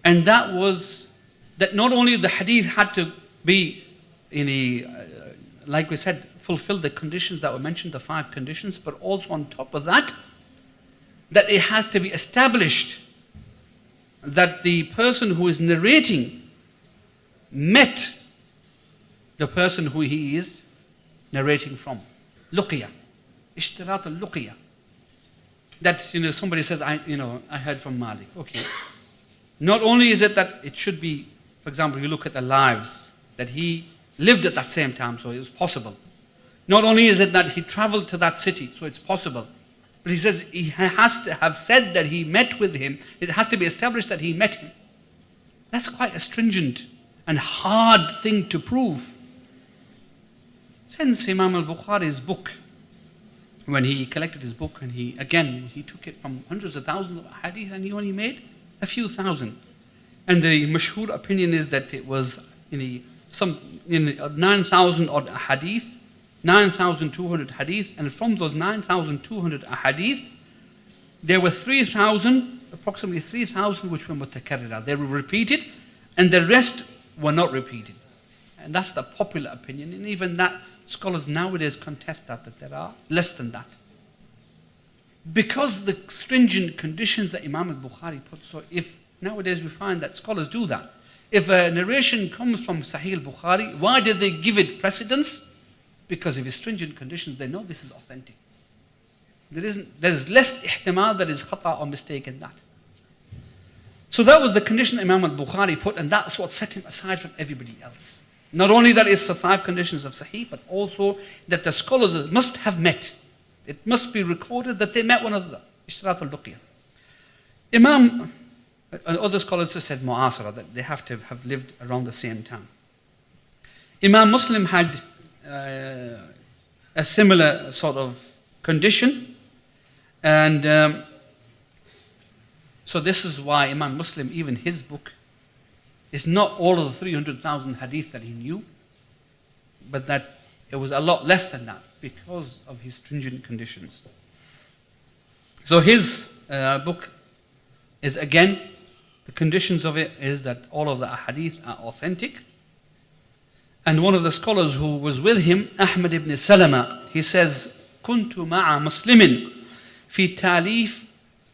Speaker 1: and that was that not only the hadith had to be, like we said, fulfill the conditions that were mentioned, the 5 conditions, but also on top of that, that it has to be established that the person who is narrating met the person who he is narrating from. Luqiyah. Ishtirat al-luqiyah. That, somebody says, I heard from Malik. Okay. Not only is it that it should be, for example, you look at the lives, that he lived at that same time, so it was possible. Not only is it that he traveled to that city, so it's possible. But he says he has to have said that he met with him. It has to be established that he met him. That's quite a stringent and hard thing to prove. Since Imam al-Bukhari's book, when he collected his book, and he took it from hundreds of thousands of hadith, and he only made a few thousand. And the mashhur opinion is that it was 9,000 odd hadith, 9,200 hadith, and from those 9,200 hadith, there were approximately 3,000 which were mutakarrira. They were repeated, and the rest were not repeated. And that's the popular opinion, and even that, scholars nowadays contest that there are less than that. Because the stringent conditions that Imam al-Bukhari put, so if nowadays we find that scholars do that, if a narration comes from Sahih al-Bukhari, why did they give it precedence? Because of his stringent conditions, they know this is authentic. There is less ihtimal, there is khata or mistake in that. So that was the condition Imam al-Bukhari put, and that's what set him aside from everybody else. Not only that it's the 5 conditions of Sahih, but also that the scholars must have met It must be recorded that they met one another. Ishtirat al-Luqya. Imam, and other scholars have said mu'asara, that they have to have lived around the same time. Imam Muslim had a similar sort of condition, and so this is why Imam Muslim, even his book, is not all of the 300,000 hadith that he knew, but that it was a lot less than that because of his stringent conditions. So his book is, again, the conditions of it is that all of the ahadith are authentic. And one of the scholars who was with him, Ahmad ibn Salama, he says, كنت مع مسلم في تأليف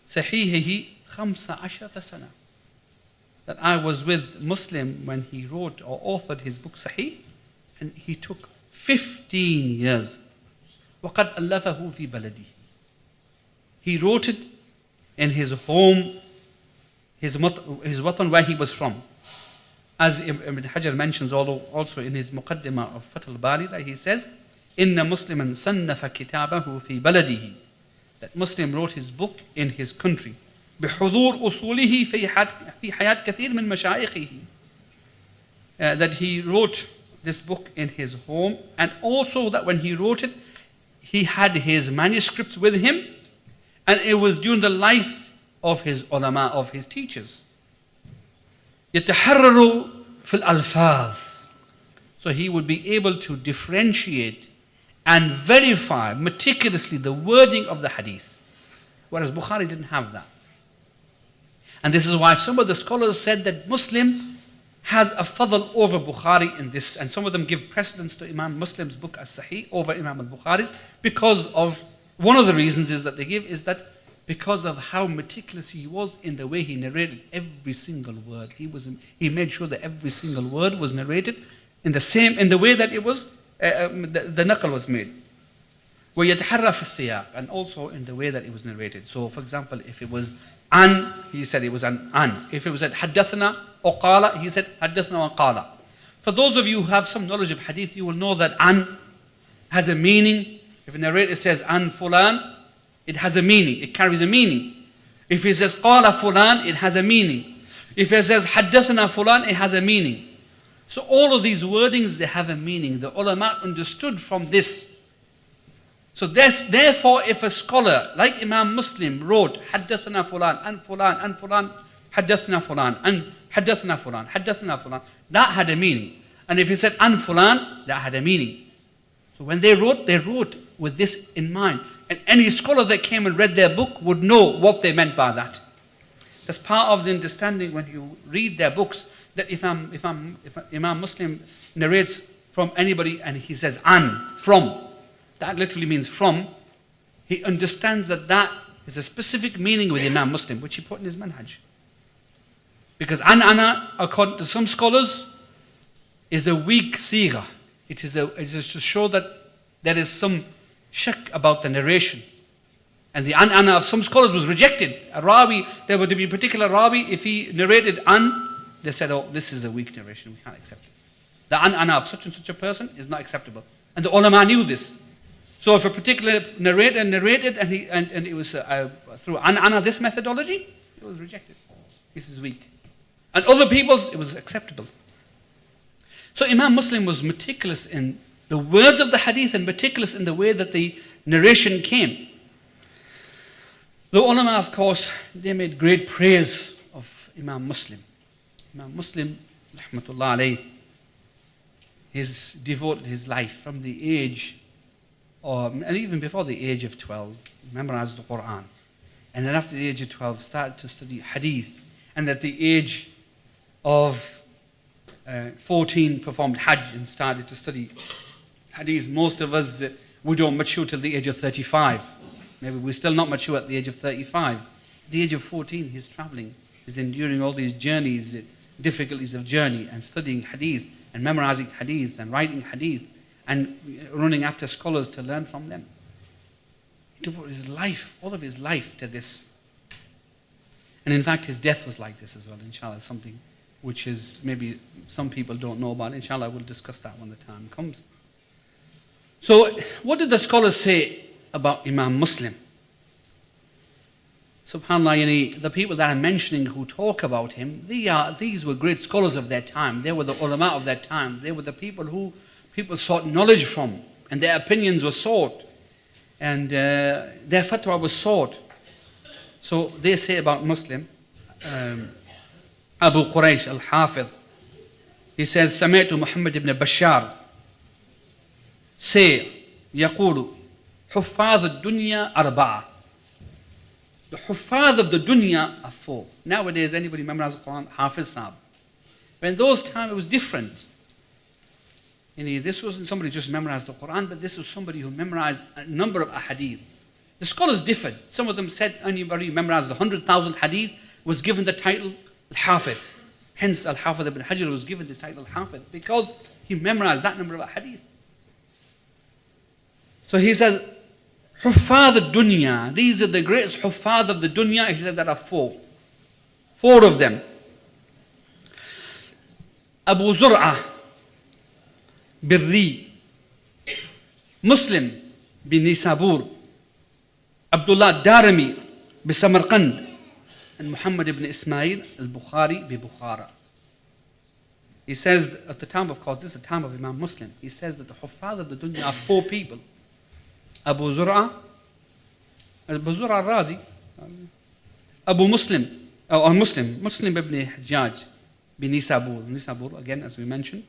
Speaker 1: صحيحه 15 سنة. That I was with Muslim when he wrote or authored his book Sahih, and he took 15 years. وقد ألفه في بلده. He wrote it in his home, his watan, where he was from. As Ibn Hajar mentions also in his Muqaddimah of Fath al-Bari, that he says, إن مسلما صنف كتابه في بلده. That Muslim wrote his book in his country. بحضور أصوله في حياة كثير من مشايخه. That he wrote this book in his home, and also that when he wrote it, he had his manuscripts with him, and it was during the life of his ulama, of his teachers. يتحرر في الألفاظ. So he would be able to differentiate and verify meticulously the wording of the hadith, whereas Bukhari didn't have that. And this is why some of the scholars said that Muslim has a fadl over Bukhari in this, and some of them give precedence to Imam Muslim's book as-Sahih over Imam al-Bukhari's, because of, one of the reasons is that they give is that because of how meticulous he was in the way he narrated every single word. He made sure that every single word was narrated in the way that it was, the naql was made. وَيَتَحَرَّى فِي السِّيَاقِ, and also in the way that it was narrated. So for example, if it was an, he said it was an. If it was at حدثنا or قال, he said حدثنا وقال. For those of you who have some knowledge of hadith, you will know that an has a meaning. If a narrator says an fulan, it has a meaning, it carries a meaning. If he says قال fulan, it has a meaning. If he says حدثنا fulan, it has a meaning. So all of these wordings, they have a meaning. The ulama understood from this. So therefore, if a scholar like Imam Muslim wrote حدثنا فلان عن فلان عن فلان حدثنا فلان عن حدثنا فلان حدثنا فلان, that had a meaning. And if he said عن فلان, that had a meaning. So when they wrote with this in mind. And any scholar that came and read their book would know what they meant by that. That's part of the understanding when you read their books, that if Imam Muslim narrates from anybody and he says an, from, that literally means from, he understands that is a specific meaning with Imam Muslim, which he put in his manhaj. Because ana, according to some scholars, is a weak sigha. It is to show that there is some shak about the narration. And the ana of some scholars was rejected. A rawi, there would be a particular rawi, if he narrated they said, oh, this is a weak narration, we can't accept it. The ana of such and such a person is not acceptable. And the ulama knew this. So if a particular narrator narrated and it was through ana, this methodology, it was rejected. This is weak. And other people's, it was acceptable. So Imam Muslim was meticulous in the words of the hadith and meticulous in the way that the narration came. The ulama, of course, they made great praise of Imam Muslim. Imam Muslim, rahmatullah alayh, he's devoted his life from the age, and even before the age of 12, memorized the Quran. And then after the age of 12, started to study hadith. And at the age of 14, performed hajj and started to study hadith. Most of us, we don't mature till the age of 35. Maybe we're still not mature at the age of 35. At the age of 14, he's traveling. He's enduring all these journeys, difficulties of journey, and studying hadith, and memorizing hadith, and writing hadith, and running after scholars to learn from them. He devoted his life, all of his life, to this. And in fact, his death was like this as well, inshallah, something which is maybe some people don't know about. Inshallah, we'll discuss that when the time comes. So, what did the scholars say about Imam Muslim. SubhanAllah, the people that I'm mentioning who talk about him, these were great scholars of their time. They were the ulama of their time. They were the people who people sought knowledge from, and their opinions were sought, and their fatwa was sought. So they say about Muslim, Abu Quraysh al-Hafiz, he says, سمعت محمد بن بشار say, يقول حفاظ الدنيا أربعة. The Huffaz of the dunya are four. Nowadays, anybody memorize the Quran? Hafiz Sahib. But in those times, it was different. This wasn't somebody who just memorized the Quran, but this was somebody who memorized a number of ahadith. The scholars differed. Some of them said anybody who memorized 100,000 hadith was given the title Al-Hafiz. Hence, Al-Hafiz ibn Hajar was given this title Al-Hafiz because he memorized that number of hadith. So he says, Huffaz al-Dunya, these are the greatest Huffaz of the Dunya. He said there are four. Four of them. Abu Zur'ah Birri, Muslim bin Nisabur, Abdullah Darimi bi Samarkand, and Muhammad ibn Ismail al-Bukhari bi Bukhara. He says, at the time, of course, this is the time of Imam Muslim. He says that the Huffaz of the Dunya are four people. Abu Zur'a al-Razi, Abu Muslim, or Muslim ibn Hajjaj bin Nisabur, again as we mentioned,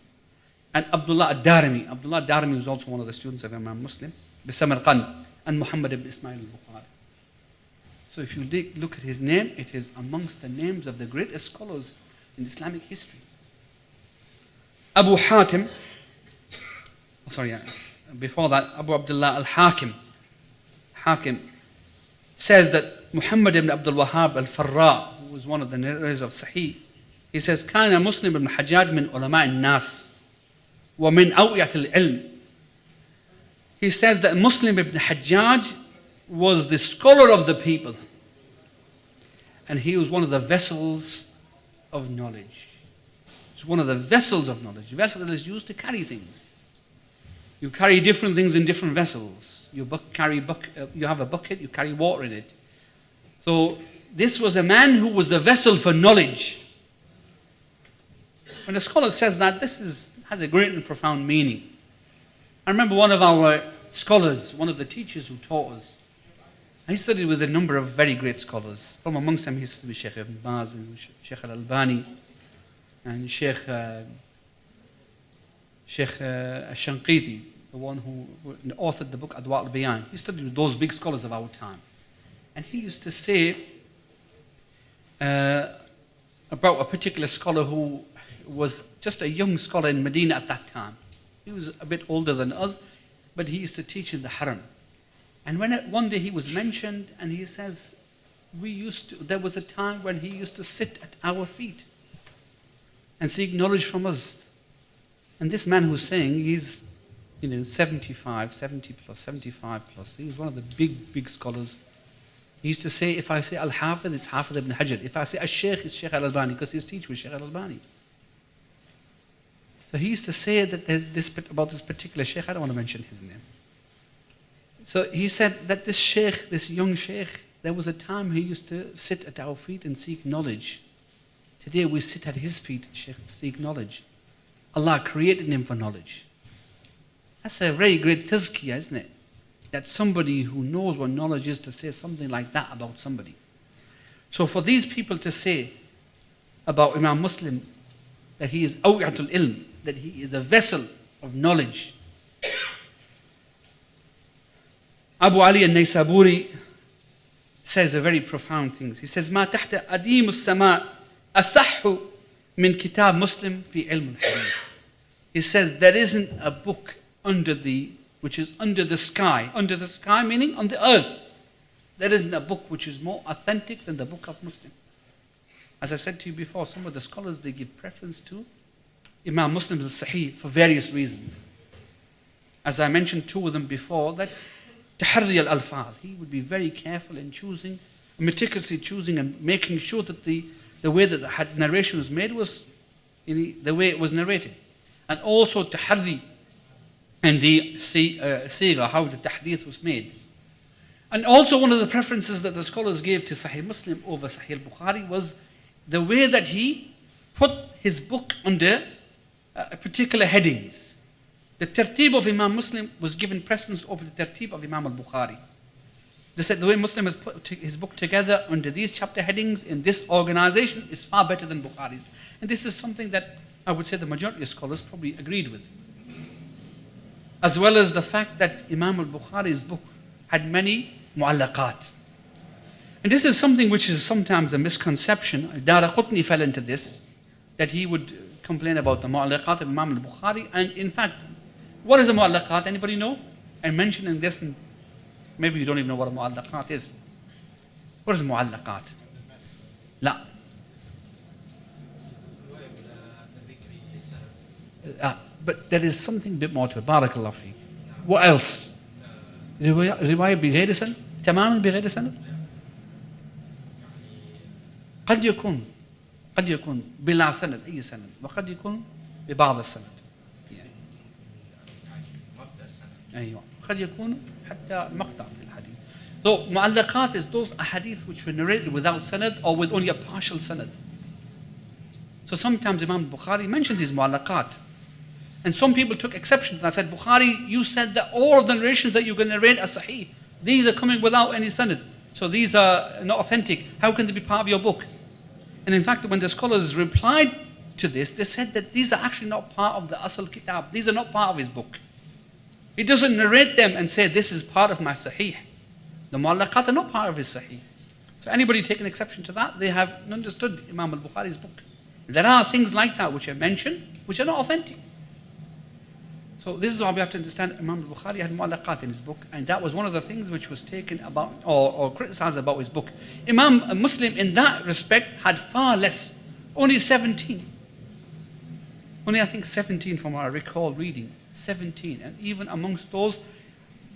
Speaker 1: and Abdullah al-Darimi. Abdullah al-Darimi was also one of the students of Imam Muslim, bi Samarkand, and Muhammad ibn Ismail al-Bukhari. So if you look at his name, it is amongst the names of the greatest scholars in Islamic history. Abu Hatim, before that, Abu Abdullah al-Hakim says that Muhammad ibn Abdul Wahhab al-Farra, who was one of the narrators of Sahih, he says, كان مسلم ibn Hajjaj min ulama al-nas wa min awiyat al-ilm. He says that Muslim ibn Hajjaj was the scholar of the people, and he was one of the vessels of knowledge. He's one of the vessels of knowledge. Vessel is used to carry things. You carry different things in different vessels. You have a bucket, you carry water in it. So this was a man who was a vessel for knowledge. When a scholar says that, this has a great and profound meaning. I remember one of our scholars, one of the teachers who taught us, he studied with a number of very great scholars. From amongst them, he studied with Shaykh ibn Baz and Shaykh al-Albani and Shaykh al-Shanqiti, the one who authored the book Adwa al-Bayan. He studied with those big scholars of our time. And he used to say about a particular scholar who was just a young scholar in Medina at that time. He was a bit older than us, but he used to teach in the Haram. And one day he was mentioned, and he says, there was a time when he used to sit at our feet and seek knowledge from us. And this man who's saying, he's 75 plus. He was one of the big scholars. He used to say, if I say Al-Hafiz, it's Hafiz ibn Hajar. If I say Al-Shaykh, it's Shaykh al-Albani, because his teacher was Shaykh al-Albani. So he used to say that there's about this particular Shaykh, I don't want to mention his name. So he said that this Shaykh, this young Shaykh, there was a time he used to sit at our feet and seek knowledge. Today we sit at his feet, Shaykh, and seek knowledge. Allah created him for knowledge. That's a very great tazkiyah, isn't it? That somebody who knows what knowledge is to say something like that about somebody. So for these people to say about Imam Muslim that he is awiyatul ilm, that he is a vessel of knowledge. Abu Ali al-Naysaburi says a very profound thing. He says, ما تحت أديم السماء أصح من كتاب مسلم في علم الحديث. He says there isn't a book which is under the sky meaning on the earth. There isn't a book which is more authentic than the book of Muslim. As I said to you before, some of the scholars, they give preference to Imam Muslim al-Sahih for various reasons. As I mentioned two of them before, that tahri al-alfaz, he would be very careful in meticulously choosing and making sure that the way that the narration was made was the way it was narrated. And also tahri and the siga, how the tahdith was made. And also one of the preferences that the scholars gave to Sahih Muslim over Sahih Bukhari was the way that he put his book under particular headings. The tertib of Imam Muslim was given precedence over the tertib of Imam al-Bukhari. They said the way Muslim has put his book together under these chapter headings in this organization is far better than Bukhari's. And this is something that I would say the majority of scholars probably agreed with. As well as the fact that Imam al-Bukhari's book had many mu'allaqat. And this is something which is sometimes a misconception. Daraqutni fell into this, that he would complain about the mu'allaqat of Imam al-Bukhari. And in fact, what is a mu'allaqat? Anybody know? I'm mentioning this, and maybe you don't even know what a mu'allaqat is. What is mu'allaqat? La. But there is something a bit more to it. Barakallah fi. What else? رواية بغير سند تماما بغير سند قد يكون بلا سند أي سند وقد يكون ببعض السند يعني أيوة قد يكون حتى مقطع في الحديث. So معلقات is those ahadith which were narrated without sanad or with only a partial sanad. So sometimes Imam Bukhari mentioned these mu'allaqat. And some people took exception to that. Said, Bukhari, you said that all of the narrations that you're going to narrate are sahih. These are coming without any sanad. So these are not authentic. How can they be part of your book? And in fact, when the scholars replied to this, they said that these are actually not part of the Asl Kitab. These are not part of his book. He doesn't narrate them and say, this is part of my sahih. The mu'allaqat are not part of his sahih. So anybody taking exception to that, they have understood Imam al-Bukhari's book. There are things like that which are mentioned, which are not authentic. So this is why we have to understand Imam al-Bukhari had mu'allaqat in his book, and that was one of the things which was taken about or criticized about his book. Imam Muslim in that respect had far less, only 17. Only I think 17 from what I recall reading, 17. And even amongst those,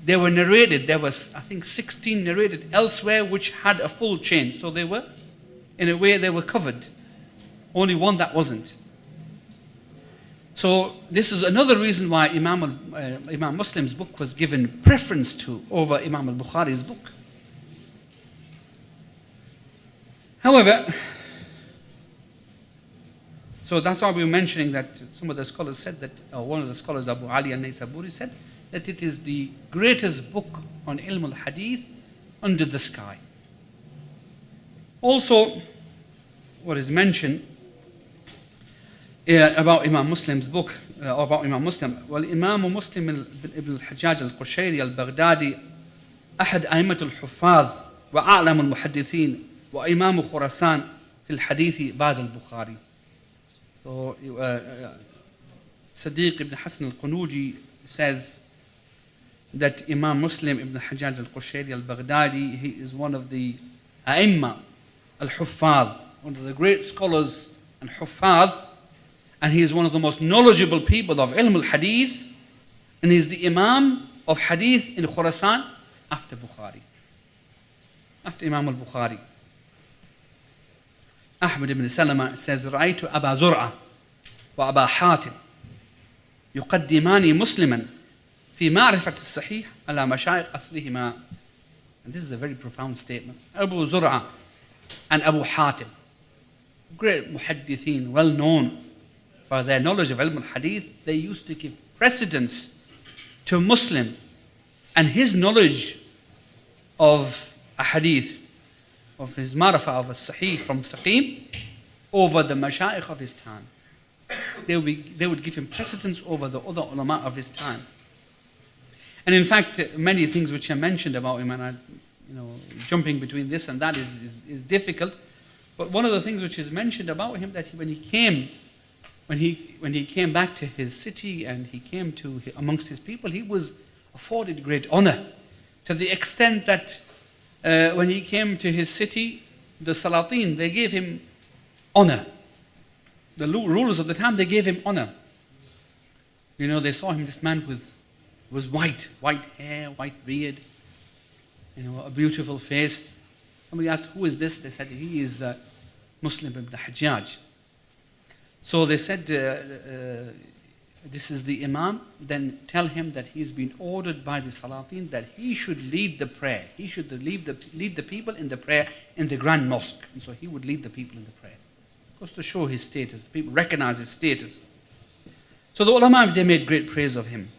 Speaker 1: they were narrated, there was I think 16 narrated elsewhere which had a full chain. So they were, in a way they were covered. Only one that wasn't. So this is another reason why Imam Muslim's book was given preference to over Imam al-Bukhari's book. However, so that's why we were mentioning that some of the scholars said that, or one of the scholars, Abu Ali al-Naysaburi, said that it is the greatest book on ilm al-hadith under the sky. Also, what is mentioned about Imam Muslim's book, about Imam Muslim. Well, Imam Muslim ibn al-Hajjaj al-Qushayri al-Baghdadi أحد أئمة الحفاظ وأعلم المحدثين وإمام خراسان في الحديث بعد البخاري. So Sadiq ibn Hasan al-Qunuji says that Imam Muslim ibn al-Hajjaj al-Qushayri al-Baghdadi, he is one of the A'imma al-Huffaz, one of the great scholars and Huffaz. And he is one of the most knowledgeable people of ilm al-hadith, and he is the imam of hadith in Khurasan after Bukhari, after Imam al-Bukhari. Ahmad ibn Salama says, رأيت أبا زرعة وأبا حاتم يقدمان مسلما في معرفة الصحيح على مشايخ أصلهما. And this is a very profound statement. Abu Zur'a and Abu Hatim, great muhaddithin, well known for their knowledge of ilm al-hadith, they used to give precedence to Muslim and his knowledge of a hadith, of his ma'rifah of a sahih from saqim, over the mashayikh of his time. They would give him precedence over the other ulama of his time. And in fact, many things which are mentioned about him, and I, jumping between this and that is difficult. But one of the things which is mentioned about him, that when he came back to his city and he came to amongst his people, he was afforded great honor, to the extent that when he came to his city, the Salatin, they gave him honor. The rulers of the time, they gave him honor. They saw him, this man was white hair, white beard, a beautiful face. Somebody asked, who is this? They said, he is Muslim ibn Hajjaj. So they said, this is the Imam, then tell him that he's been ordered by the Salatin that he should lead the prayer. He should lead the people in the prayer in the Grand Mosque. And so he would lead the people in the prayer. Of course, to show his status. People recognize his status. So the ulama, they made great praise of him.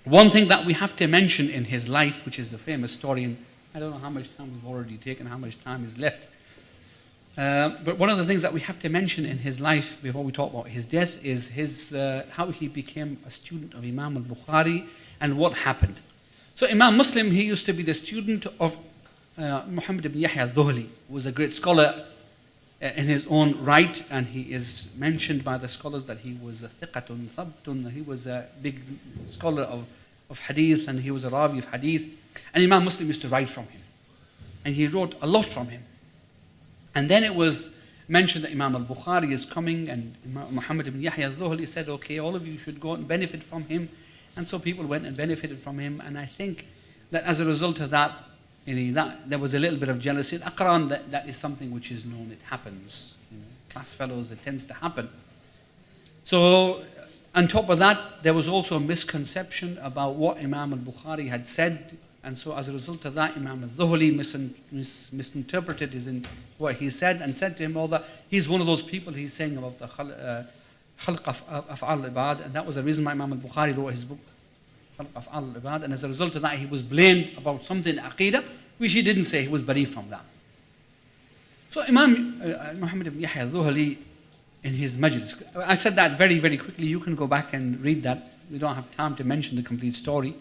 Speaker 1: One thing that we have to mention in his life, which is the famous story, and I don't know how much time we've already taken, how much time is left. But one of the things that we have to mention in his life before we talk about his death is how he became a student of Imam al-Bukhari and what happened. So Imam Muslim, he used to be the student of Muhammad ibn Yahya al-Dhuhli, who was a great scholar in his own right, and he is mentioned by the scholars that he was a thiqatun, thabtun, he was a big scholar of hadith, and he was a ravi of hadith. And Imam Muslim used to write from him. And he wrote a lot from him. And then it was mentioned that Imam al-Bukhari is coming, and Muhammad ibn Yahya al-Dhuhli said, okay, all of you should go and benefit from him. And so people went and benefited from him. And I think that as a result of that, there was a little bit of jealousy. Aqran, that is something which is known, it happens. Class fellows, it tends to happen. So on top of that, there was also a misconception about what Imam al-Bukhari had said. And so as a result of that, Imam al-Dhuhli misinterpreted what he said and said to him all that. He's one of those people, he's saying about the khalq af'al al-ibad, and that was the reason why Imam al-Bukhari wrote his book, khalq af'al al-ibad, and as a result of that, he was blamed about something in Aqidah, which he didn't say, he was bari from that. So Imam Muhammad ibn Yahya al-Dhuhli, in his majlis, I said that very, very quickly, you can go back and read that, we don't have time to mention the complete story.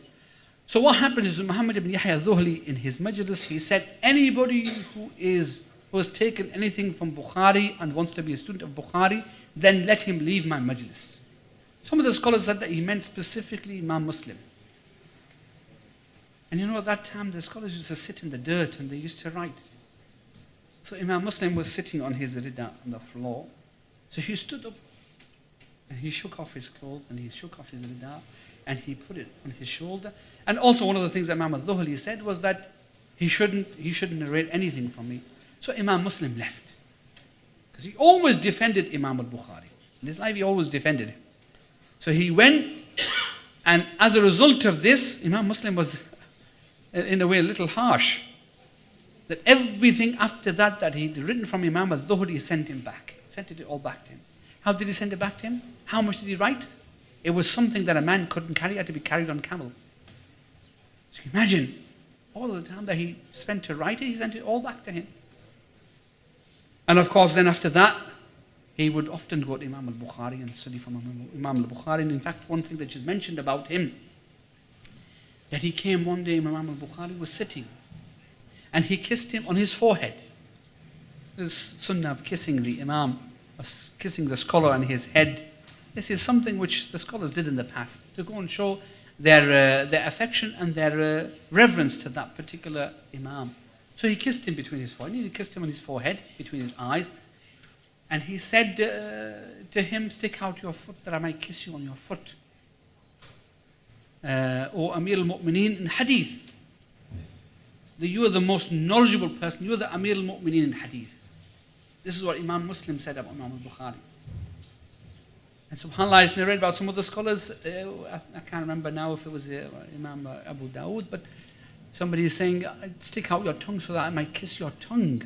Speaker 1: So what happened is Muhammad ibn Yahya al-Dhuhli, in his majlis, he said, anybody who has taken anything from Bukhari and wants to be a student of Bukhari, then let him leave my majlis. Some of the scholars said that he meant specifically Imam Muslim. And at that time the scholars used to sit in the dirt and they used to write. So Imam Muslim was sitting on his rida on the floor. So he stood up and he shook off his clothes and he shook off his rida and he put it on his shoulder. And also one of the things that Imam al-Dhuhli said was that he shouldn't narrate anything from me. So Imam Muslim left. Because he always defended Imam al-Bukhari. In his life he always defended him. So he went, and as a result of this, Imam Muslim was in a way a little harsh. That everything after that he'd written from Imam al-Dhuhli, he sent him back. Sent it all back to him. How did he send it back to him? How much did he write? It was something that a man couldn't carry, had to be carried on camel. So you can imagine, all of the time that he spent to write it, he sent it all back to him. And of course, then after that, he would often go to Imam al-Bukhari and study from Imam al-Bukhari. And in fact, one thing that is mentioned about him, that he came one day, Imam al-Bukhari was sitting, and he kissed him on his forehead. This sunnah of kissing the Imam, kissing the scholar on his head. This is something which the scholars did in the past, to go and show their affection and their reverence to that particular Imam. So he kissed him between his forehead, he kissed him on his forehead, between his eyes, and he said to him, stick out your foot that I might kiss you on your foot. O Amir al-Mu'mineen in Hadith. You are the most knowledgeable person, you are the Amir al-Mu'mineen in Hadith. This is what Imam Muslim said about Imam al-Bukhari. And subhanAllah, it's narrated about some of the scholars, I can't remember now if it was Imam Abu Dawood, but somebody is saying, stick out your tongue so that I might kiss your tongue,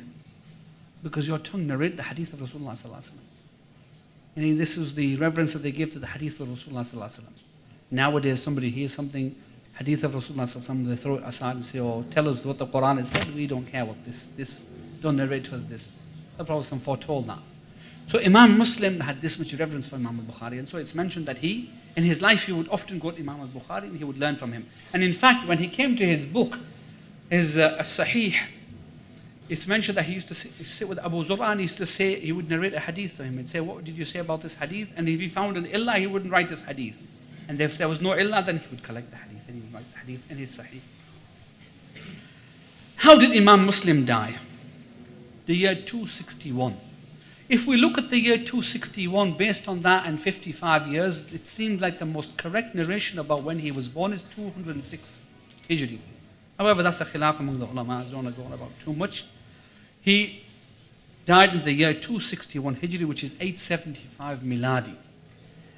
Speaker 1: because your tongue narrated the hadith of Rasulullah sallallahu alaihi wasallam. And this is the reverence that they give to the hadith of Rasulullah sallallahu alaihi wasallam. Nowadays, somebody hears something, hadith of Rasulullah sallallahu alaihi wasallam, they throw it aside and say, oh, tell us what the Quran has said. We don't care what this, don't narrate to us this. The Prophet foretold that. So Imam Muslim had this much reverence for Imam al-Bukhari, and so it's mentioned that in his life, he would often go to Imam al-Bukhari and he would learn from him. And in fact, when he came to his book, his Sahih, it's mentioned that he used to sit with Abu Zur'a and he would narrate a hadith to him and say, what did you say about this hadith? And if he found an illah, he wouldn't write this hadith. And if there was no illah, then he would collect the hadith and he would write the hadith in his Sahih. How did Imam Muslim die? The year 261. If we look at the year 261, based on that and 55 years, it seems like the most correct narration about when he was born is 206 Hijri. However, that's a khilaf among the ulama. I don't want to go on about too much. died in the year 261 Hijri, which is 875 Miladi.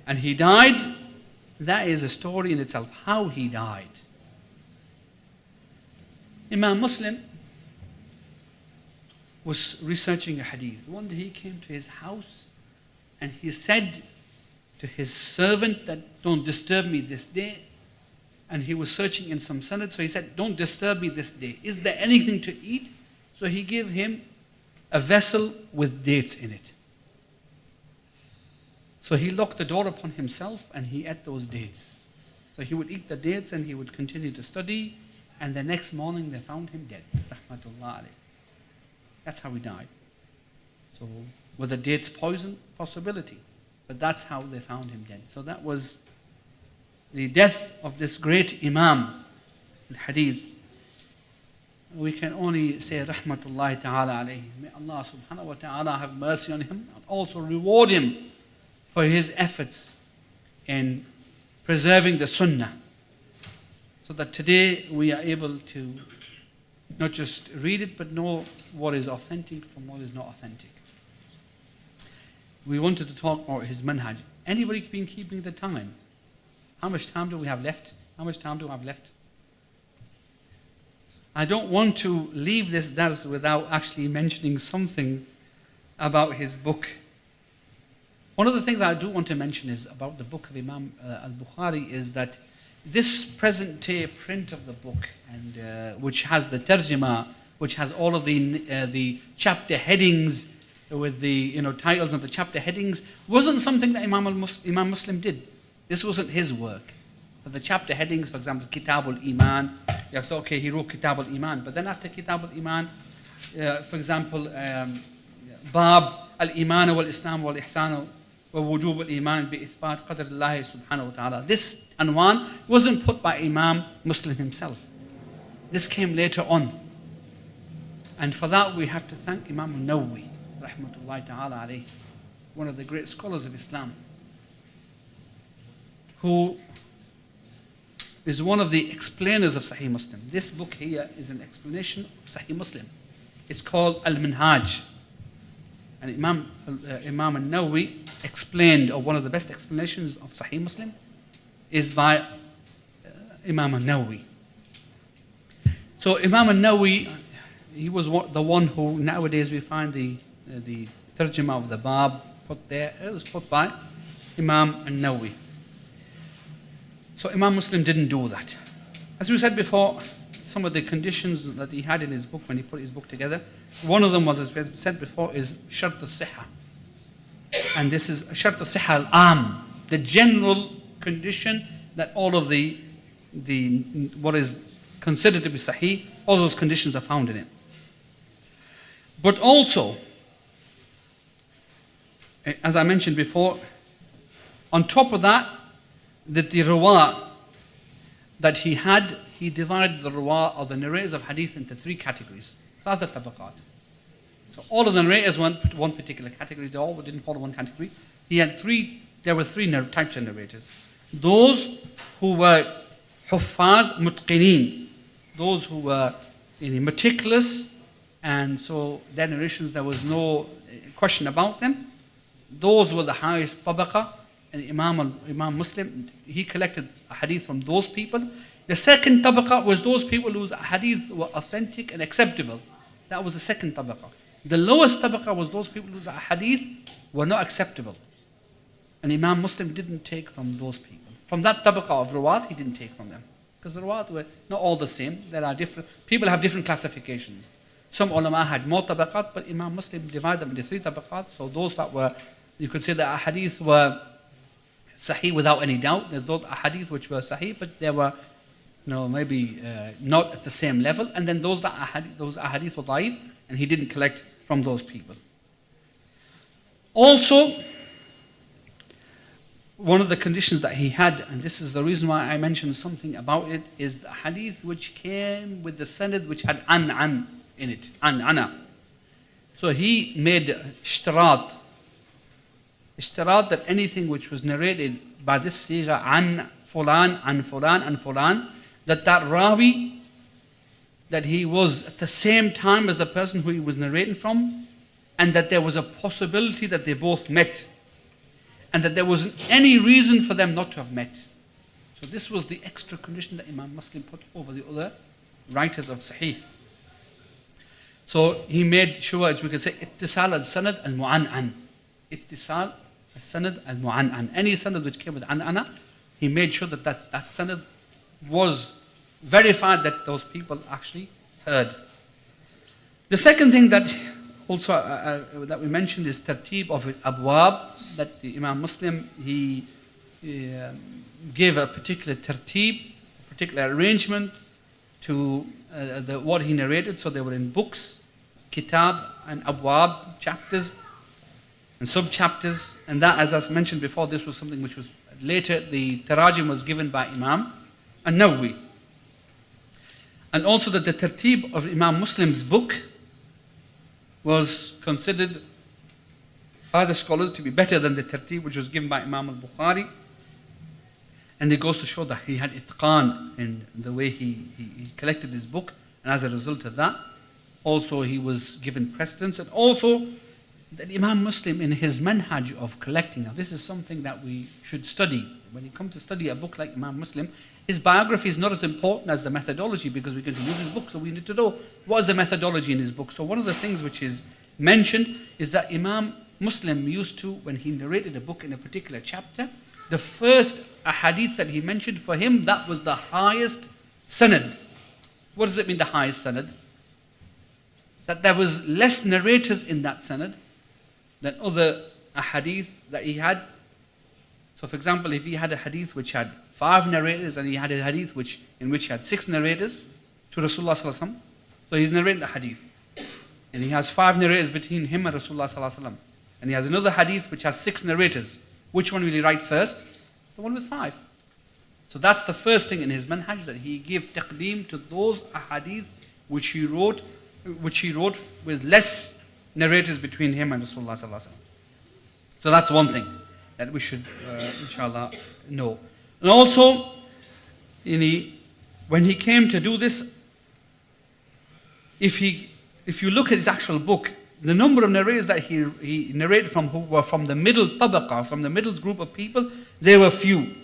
Speaker 1: And he died, that is a story in itself, how he died. Imam Muslim was researching a hadith. One day he came to his house and he said to his servant that don't disturb me this day. And he was searching in some sanad, so he said, don't disturb me this day. Is there anything to eat? So he gave him a vessel with dates in it. So he locked the door upon himself and he ate those dates. So he would eat the dates and he would continue to study, and the next morning they found him dead. Rahmatullah alayh. That's how he died. So were the dates poison? Possibility. But that's how they found him dead. So that was the death of this great Imam in Hadith. We can only say Rahmatullahi ta'ala alayhi. May Allah subhanahu wa ta'ala have mercy on him and also reward him for his efforts in preserving the Sunnah. So that today we are able to not just read it, but know what is authentic from what is not authentic. We wanted to talk about his manhaj. Anybody been keeping the time? How much time do we have left? How much time do I have left? I don't want to leave this dars without actually mentioning something about his book. One of the things I do want to mention is about the book of Imam al-Bukhari is that this present day print of the book, and which has the tarjuma, which has all of the chapter headings with the titles of the chapter headings, wasn't something that Imam Muslim did. This wasn't his work. But the chapter headings, for example, Kitab al-Iman, you thought, okay, he wrote Kitab al-Iman, but then after Kitab al-Iman, for example, Bab al-Iman wal-Islam wal-Ihsan wa-Wujub al-Iman bi-Ithbat qadr Allah subhanahu wa ta'ala. This anwan wasn't put by Imam Muslim himself. This came later on. And for that we have to thank Imam al-Nawawi, rahmatullahi ta'ala alayhi, one of the great scholars of Islam, who is one of the explainers of Sahih Muslim. This book here is an explanation of Sahih Muslim. It's called Al-Minhaj. And Imam al-Nawawi explained, or one of the best explanations of Sahih Muslim is by Imam al-Nawawi. So Imam al-Nawawi, he was the one who nowadays we find the tarjuma of the Bab put there. It was put by Imam al-Nawawi. So Imam Muslim didn't do that. As we said before, some of the conditions that he had in his book when he put his book together, one of them was, as we said before, is Shart al-Sihha. And this is Shart al-Sihha al-Am, the general condition that all of the what is considered to be Sahih, all those conditions are found in it. But also, as I mentioned before, on top of that, that the ruwa that he had, he divided the ruwa or the narrators of hadith into three categories. ثلاثة طبقات. So all of the narrators went one particular category. They all didn't follow one category. There were three types of narrators. Those who were huffaz mutqinin, those who were meticulous, and so their narrations, there was no question about them. Those were the highest tabaqa. And Imam Muslim, he collected a hadith from those people. The second tabaqa was those people whose hadith were authentic and acceptable. That was the second tabaqa. The lowest tabaqa was those people whose hadith were not acceptable. And Imam Muslim didn't take from those people. From that tabaqa of ruwat, he didn't take from them. Because the ruwat were not all the same. There are different, people have different classifications. Some ulama had more tabaqat, but Imam Muslim divided them into three tabaqat. So those that were, you could say that hadith were Sahih without any doubt. There's those ahadith which were Sahih, but they were maybe not at the same level. And then those ahadith were da'if, and he didn't collect from those people. Also, one of the conditions that he had, and this is the reason why I mentioned something about it, is the hadith which came with the sanad which had an in it, ana. So he made ishtirat that anything which was narrated by this sigha an fulan, that rawi, that he was at the same time as the person who he was narrating from, and that there was a possibility that they both met, and that there wasn't any reason for them not to have met. So this was the extra condition that Imam Muslim put over the other writers of Sahih. So he made sure, as we could say, ittisal al-sanad al-mu'an'an. Ittisal al-sanad al-mu'an'an. Any sanad which came with an'ana, he made sure that that sanad was verified that those people actually heard. The second thing that also that we mentioned is tartib of his abwab, that the Imam Muslim, he gave a particular tartib, a particular arrangement to what he narrated. So they were in books, kitab and abwab, chapters and sub-chapters. And that, as I mentioned before, this was something which was later, the tarajim was given by Imam an-Nawawi. And also that the tartib of Imam Muslim's book was considered by the scholars to be better than the tartib which was given by Imam al-Bukhari. And it goes to show that he had itqan in the way he collected his book, and as a result of that, also he was given precedence. And also that Imam Muslim in his manhaj of collecting, now this is something that we should study. When you come to study a book like Imam Muslim, his biography is not as important as the methodology, because we're going to use his book, so we need to know what is the methodology in his book. So one of the things which is mentioned is that Imam Muslim used to, when he narrated a book in a particular chapter, the first hadith that he mentioned, for him, that was the highest sanad. What does it mean, the highest sanad? That there was less narrators in that sanad than other hadith that he had. So for example, if he had a hadith which had 5 narrators, and he had a hadith in which he had 6 narrators to Rasulullah sallallahu alaihi wasallam, so he's narrating the hadith, and he has 5 narrators between him and Rasulullah sallallahu alaihi wasallam, and he has another hadith which has 6 narrators. Which one will he write first? The one with 5. So that's the first thing in his manhaj, that he gave taqdeem to those ahadith which he wrote with less narrators between him and Rasulullah sallallahu alaihi wasallam. So that's one thing that we should, inshallah, know. And also, when he came to do this, if you look at his actual book, the number of narrators that he narrated from, who were from the middle tabaqa, from the middle group of people, they were few.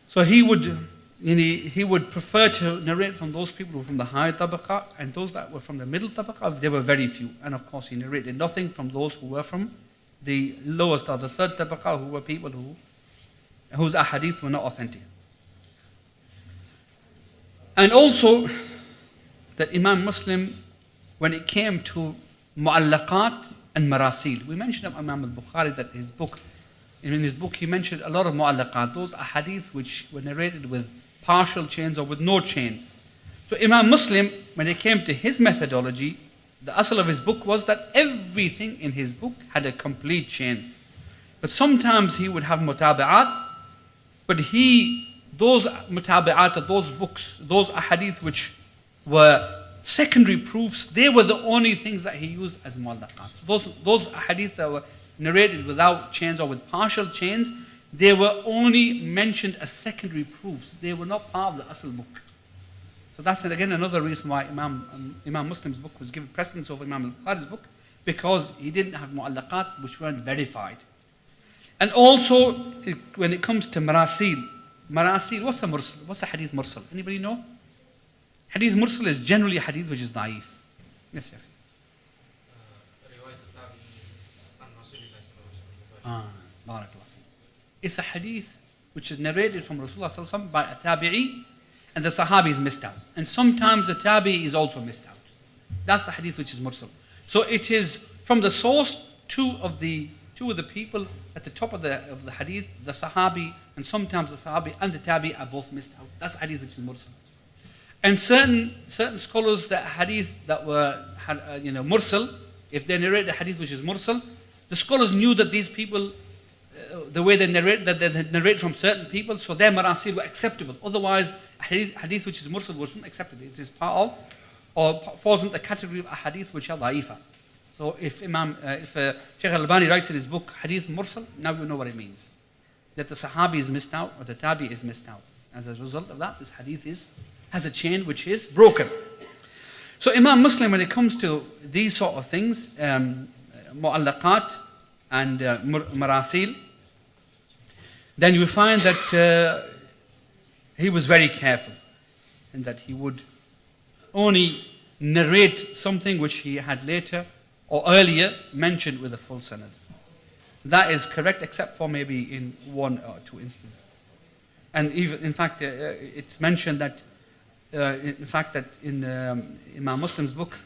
Speaker 1: So he would prefer to narrate from those people who were from the high tabaqa, and those that were from the middle tabaqa, they were very few. And of course he narrated nothing from those who were from the lowest or the third tabaqa, who were people whose ahadith were not authentic. And also that Imam Muslim, when it came to mu'allaqat and marasil, we mentioned of Imam al-Bukhari that in his book he mentioned a lot of mu'allaqat, those ahadith which were narrated with partial chains or with no chain. So Imam Muslim, when it came to his methodology, the asl of his book was that everything in his book had a complete chain. But sometimes he would have mutaba'at, but those mutaba'at, or those books, those ahadith which were secondary proofs, they were the only things that he used as mu'allaqat. Those hadith that were narrated without chains or with partial chains, they were only mentioned as secondary proofs. They were not part of the asl book. So that's again another reason why Imam Muslim's book was given precedence over Imam al-Bukhari's book, because he didn't have mu'allaqat which weren't verified. And also, when it comes to marasil, what's a mursal? What's a hadith mursal? Anybody know? Hadith mursal is generally a hadith which is da'if. Yes, sir. Barakallah. It's a hadith which is narrated from Rasulullah sallallahu alaihi wasallam by a tabi'i, and the sahabi is missed out. And sometimes the tabi'i is also missed out. That's the hadith which is mursal. So it is from the source, two of the people at the top of the hadith, the sahabi, and sometimes the sahabi and the tabi'i are both missed out. That's hadith which is mursal. And certain scholars that hadith that were mursal, if they narrate a hadith which is mursal, the scholars knew that these people, the way they narrate from certain people, so their marasil were acceptable. Otherwise, hadith which is mursal wasn't accepted. It is part of, or falls in the category of hadith which are da'ifa. So if Shaykh al-Albani writes in his book hadith mursal, now you know what it means. That the sahabi is missed out, or the tabi is missed out. As a result of that, this hadith has a chain which is broken. So Imam Muslim, when it comes to these sort of things, mu'allaqat and marasil, then you find that he was very careful, and that he would only narrate something which he had later or earlier mentioned with a full sanad. That is correct, except for maybe in one or two instances. And even, in fact, it's mentioned that, in Imam Muslim's book,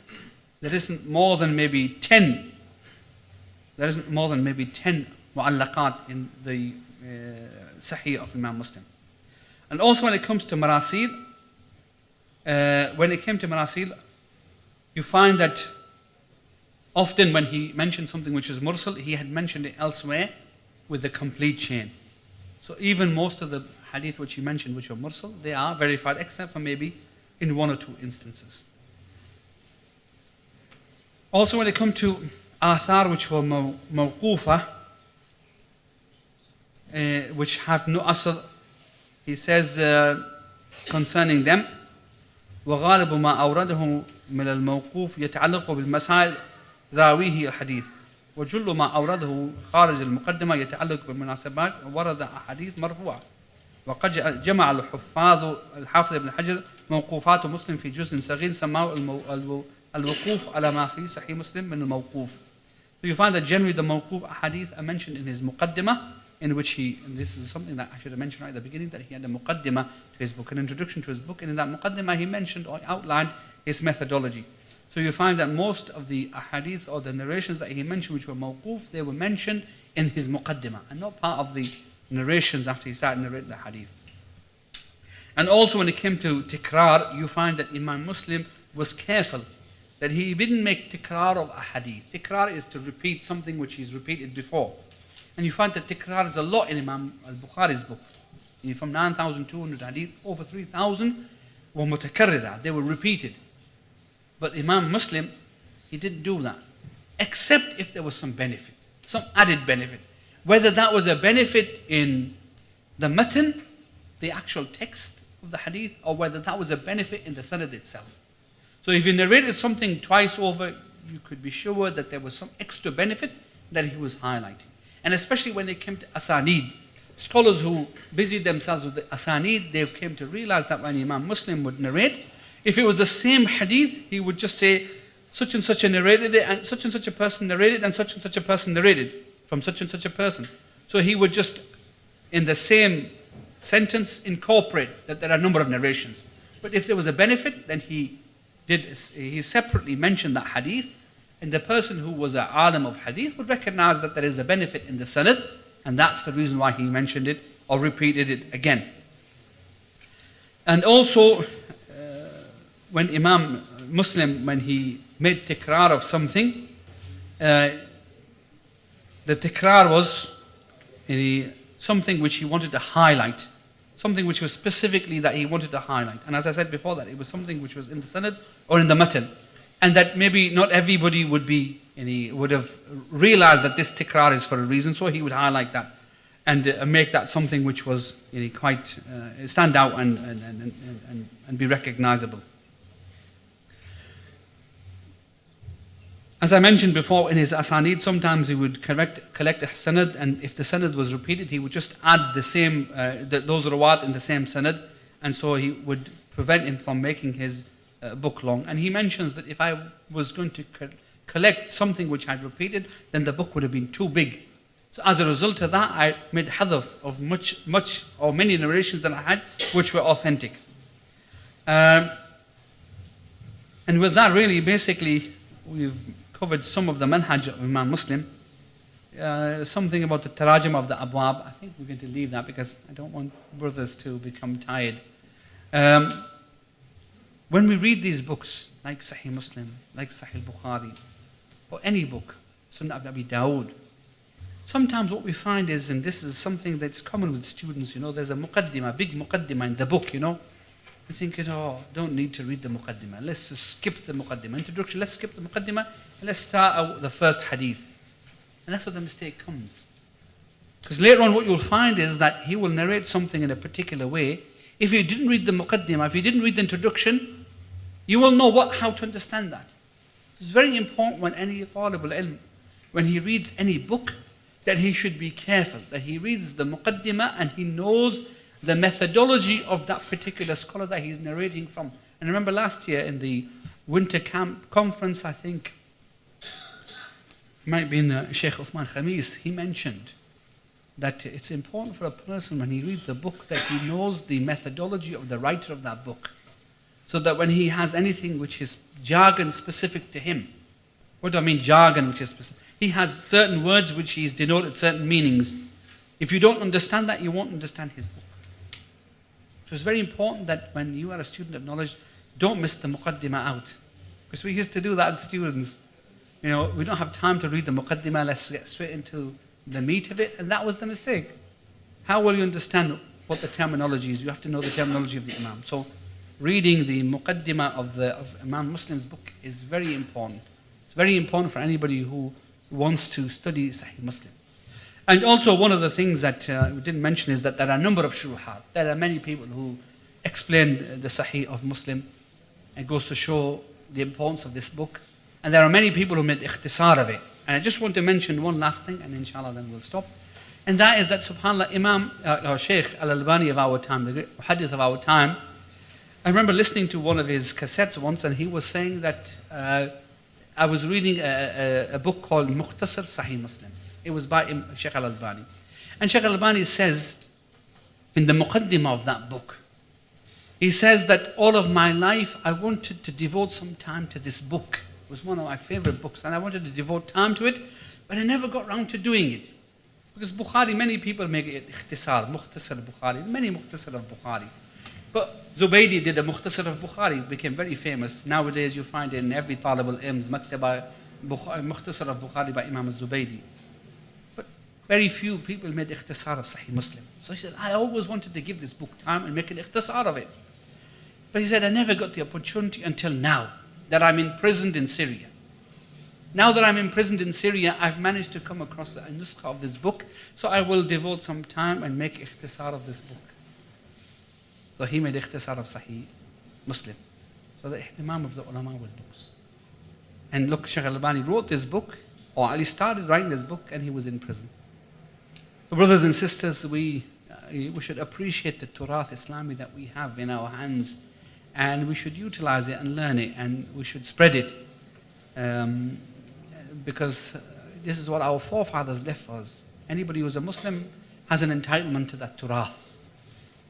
Speaker 1: there isn't more than maybe 10. There isn't more than maybe 10 mu'allaqat in the Sahih of Imam Muslim. And also when it comes to marasil, you find that often when he mentioned something which is mursal, he had mentioned it elsewhere with the complete chain. So even most of the hadith which he mentioned which are mursal, they are verified, except for maybe in one or two instances. Also when it comes to athar which were mawqufa, which have no asl, he says concerning them, وغالب ما أورده من الموقوف يتعلق بالمسائل راويه الحديث وجل ما أورده خارج المقدمة يتعلق بالمناسبات ورد أحاديث مرفوعة وقد جمع الحافظ ابن حجر موقوفات مسلم في جزء صغير سماه الوقوف على ما في صحيح مسلم من الموقوف. So you find that generally the mawquf ahadith are mentioned in his muqaddimah, in which and this is something that I should have mentioned right at the beginning, that he had a muqaddimah to his book, an introduction to his book, and in that muqaddimah he mentioned or outlined his methodology. So you find that most of the ahadith or the narrations that he mentioned which were mawquf, they were mentioned in his muqaddimah and not part of the narrations after he started narrating the hadith. And also when it came to tikrar, you find that Imam Muslim was careful that he didn't make tikrar of a hadith. Tikrar is to repeat something which he's repeated before. And you find that tikrar is a lot in Imam al-Bukhari's book. From 9,200 hadith, over 3,000 were mutakarrira, they were repeated. But Imam Muslim, he didn't do that, except if there was some benefit, some added benefit. Whether that was a benefit in the matan, the actual text of the hadith, or whether that was a benefit in the sanad itself. So if he narrated something twice over, you could be sure that there was some extra benefit that he was highlighting. And especially when it came to asanid, scholars who busied themselves with the asanid, they came to realize that when Imam Muslim would narrate, if it was the same hadith, he would just say, such and such a narrated it, and such a person narrated, and such a person narrated from such and such a person. So he would just, in the same sentence, incorporate that there are a number of narrations. But if there was a benefit, then he separately mentioned that hadith, and the person who was an alim of hadith would recognize that there is a benefit in the sanad, and that's the reason why he mentioned it or repeated it again. And also, when Imam Muslim, when he made tikrar of something, the tikrar was something which he wanted to highlight, something which was specifically that he wanted to highlight. And as I said before, that it was something which was in the sanad or in the matan, and that maybe not everybody would have realized that this tikrar is for a reason, so he would highlight that and make that something which was quite stand out and be recognizable. As I mentioned before, in his asanid, sometimes he would collect a sanad, and if the sanad was repeated, he would just add the same those rawat in the same sanad, and so he would prevent him from making his book long. And he mentions that if I was going to collect something which I'd repeated, then the book would have been too big. So as a result of that, I made hadaf of much or many narrations that I had, which were authentic. And with that, really, basically, we've covered some of the manhaj of Imam Muslim. Something about the tarajim of the abwab. I think we're going to leave that because I don't want brothers to become tired. When we read these books, like Sahih Muslim, like Sahih Bukhari, or any book, Sunnah of Abi Dawood, sometimes what we find is, and this is something that's common with students, there's a muqaddimah, big muqaddimah in the book, We think, don't need to read the muqaddimah. Let's just skip the muqaddimah. Introduction, let's skip the muqaddimah and let's start out the first hadith. And that's where the mistake comes. Because later on what you'll find is that he will narrate something in a particular way. If you didn't read the muqaddimah, if you didn't read the introduction, You will know how to understand that. It's very important when any talib al-ilm, when he reads any book, that he should be careful, that he reads the muqaddimah and he knows the methodology of that particular scholar that he's narrating from. And remember last year in the winter camp conference, I think, it might have been Shaykh Uthman Khamis, he mentioned that it's important for a person when he reads the book that he knows the methodology of the writer of that book. So that when he has anything which is jargon specific to him, what do I mean jargon which is specific? He has certain words which he's denoted certain meanings. If you don't understand that, you won't understand his book. So it's very important that when you are a student of knowledge, don't miss the muqaddimah out. Because we used to do that as students. You know, we don't have time to read the muqaddimah, let's get straight into the meat of it, and that was the mistake. How will you understand what the terminology is? You have to know the terminology of the Imam. So reading the muqaddimah of Imam Muslim's book is very important. It's very important for anybody who wants to study Sahih Muslim. And also one of the things that we didn't mention is that there are a number of shuruhat. There are many people who explained the Sahih of Muslim. It goes to show the importance of this book. And there are many people who made ikhtisar of it. And I just want to mention one last thing, and inshallah then we'll stop. And that is that subhanAllah, Imam or Shaykh al-Albani of our time, the great Hadith of our time, I remember listening to one of his cassettes once, and he was saying that I was reading a book called Mukhtasar Sahih Muslim. It was by Shaykh al-Albani. And Shaykh al-Albani says, in the muqaddimah of that book, he says that all of my life I wanted to devote some time to this book. It was one of my favorite books, and I wanted to devote time to it, but I never got around to doing it. Because Bukhari, many people make it ikhtisar, Mukhtasar Bukhari, many Mukhtasar of Bukhari. But Zubaydi did a Mukhtasar of Bukhari, became very famous. Nowadays you find it in every Talib al-Ilm's Maktaba, Mukhtasar of Bukhari by Imam al-Zubaydi. But very few people made ikhtisar of Sahih Muslim. So he said, I always wanted to give this book time and make an ikhtisar of it. But he said, I never got the opportunity until now, that I'm imprisoned in Syria. Now that I'm imprisoned in Syria, I've managed to come across a nuskha of this book, so I will devote some time and make ikhtisar of this book. So he made ikhtisar of Sahih Muslim. So the ihtimam of the ulama with books. And look, Shaykh al-Albani wrote this book, or at least started writing this book, and he was in prison. So brothers and sisters, we should appreciate the Turath Islami that we have in our hands, and we should utilize it and learn it, and we should spread it. Because this is what our forefathers left for us. Anybody who's a Muslim has an entitlement to that Turath.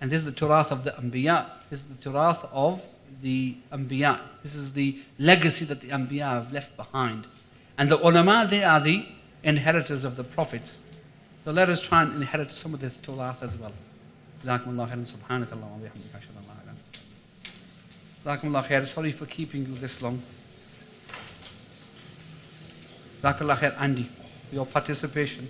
Speaker 1: And this is the Turath of the Anbiya. This is the Turath of the Anbiya. This is the legacy that the Anbiya have left behind. And the ulama, they are the inheritors of the prophets. So let us try and inherit some of this Turath as well. Jazakumullah khairan, subhanakallah wa bihamdika, ashhadu an la ilaha illa anta. Jazakumullah khair. Sorry for keeping you this long. Jazakallah khair, Andy, for your participation.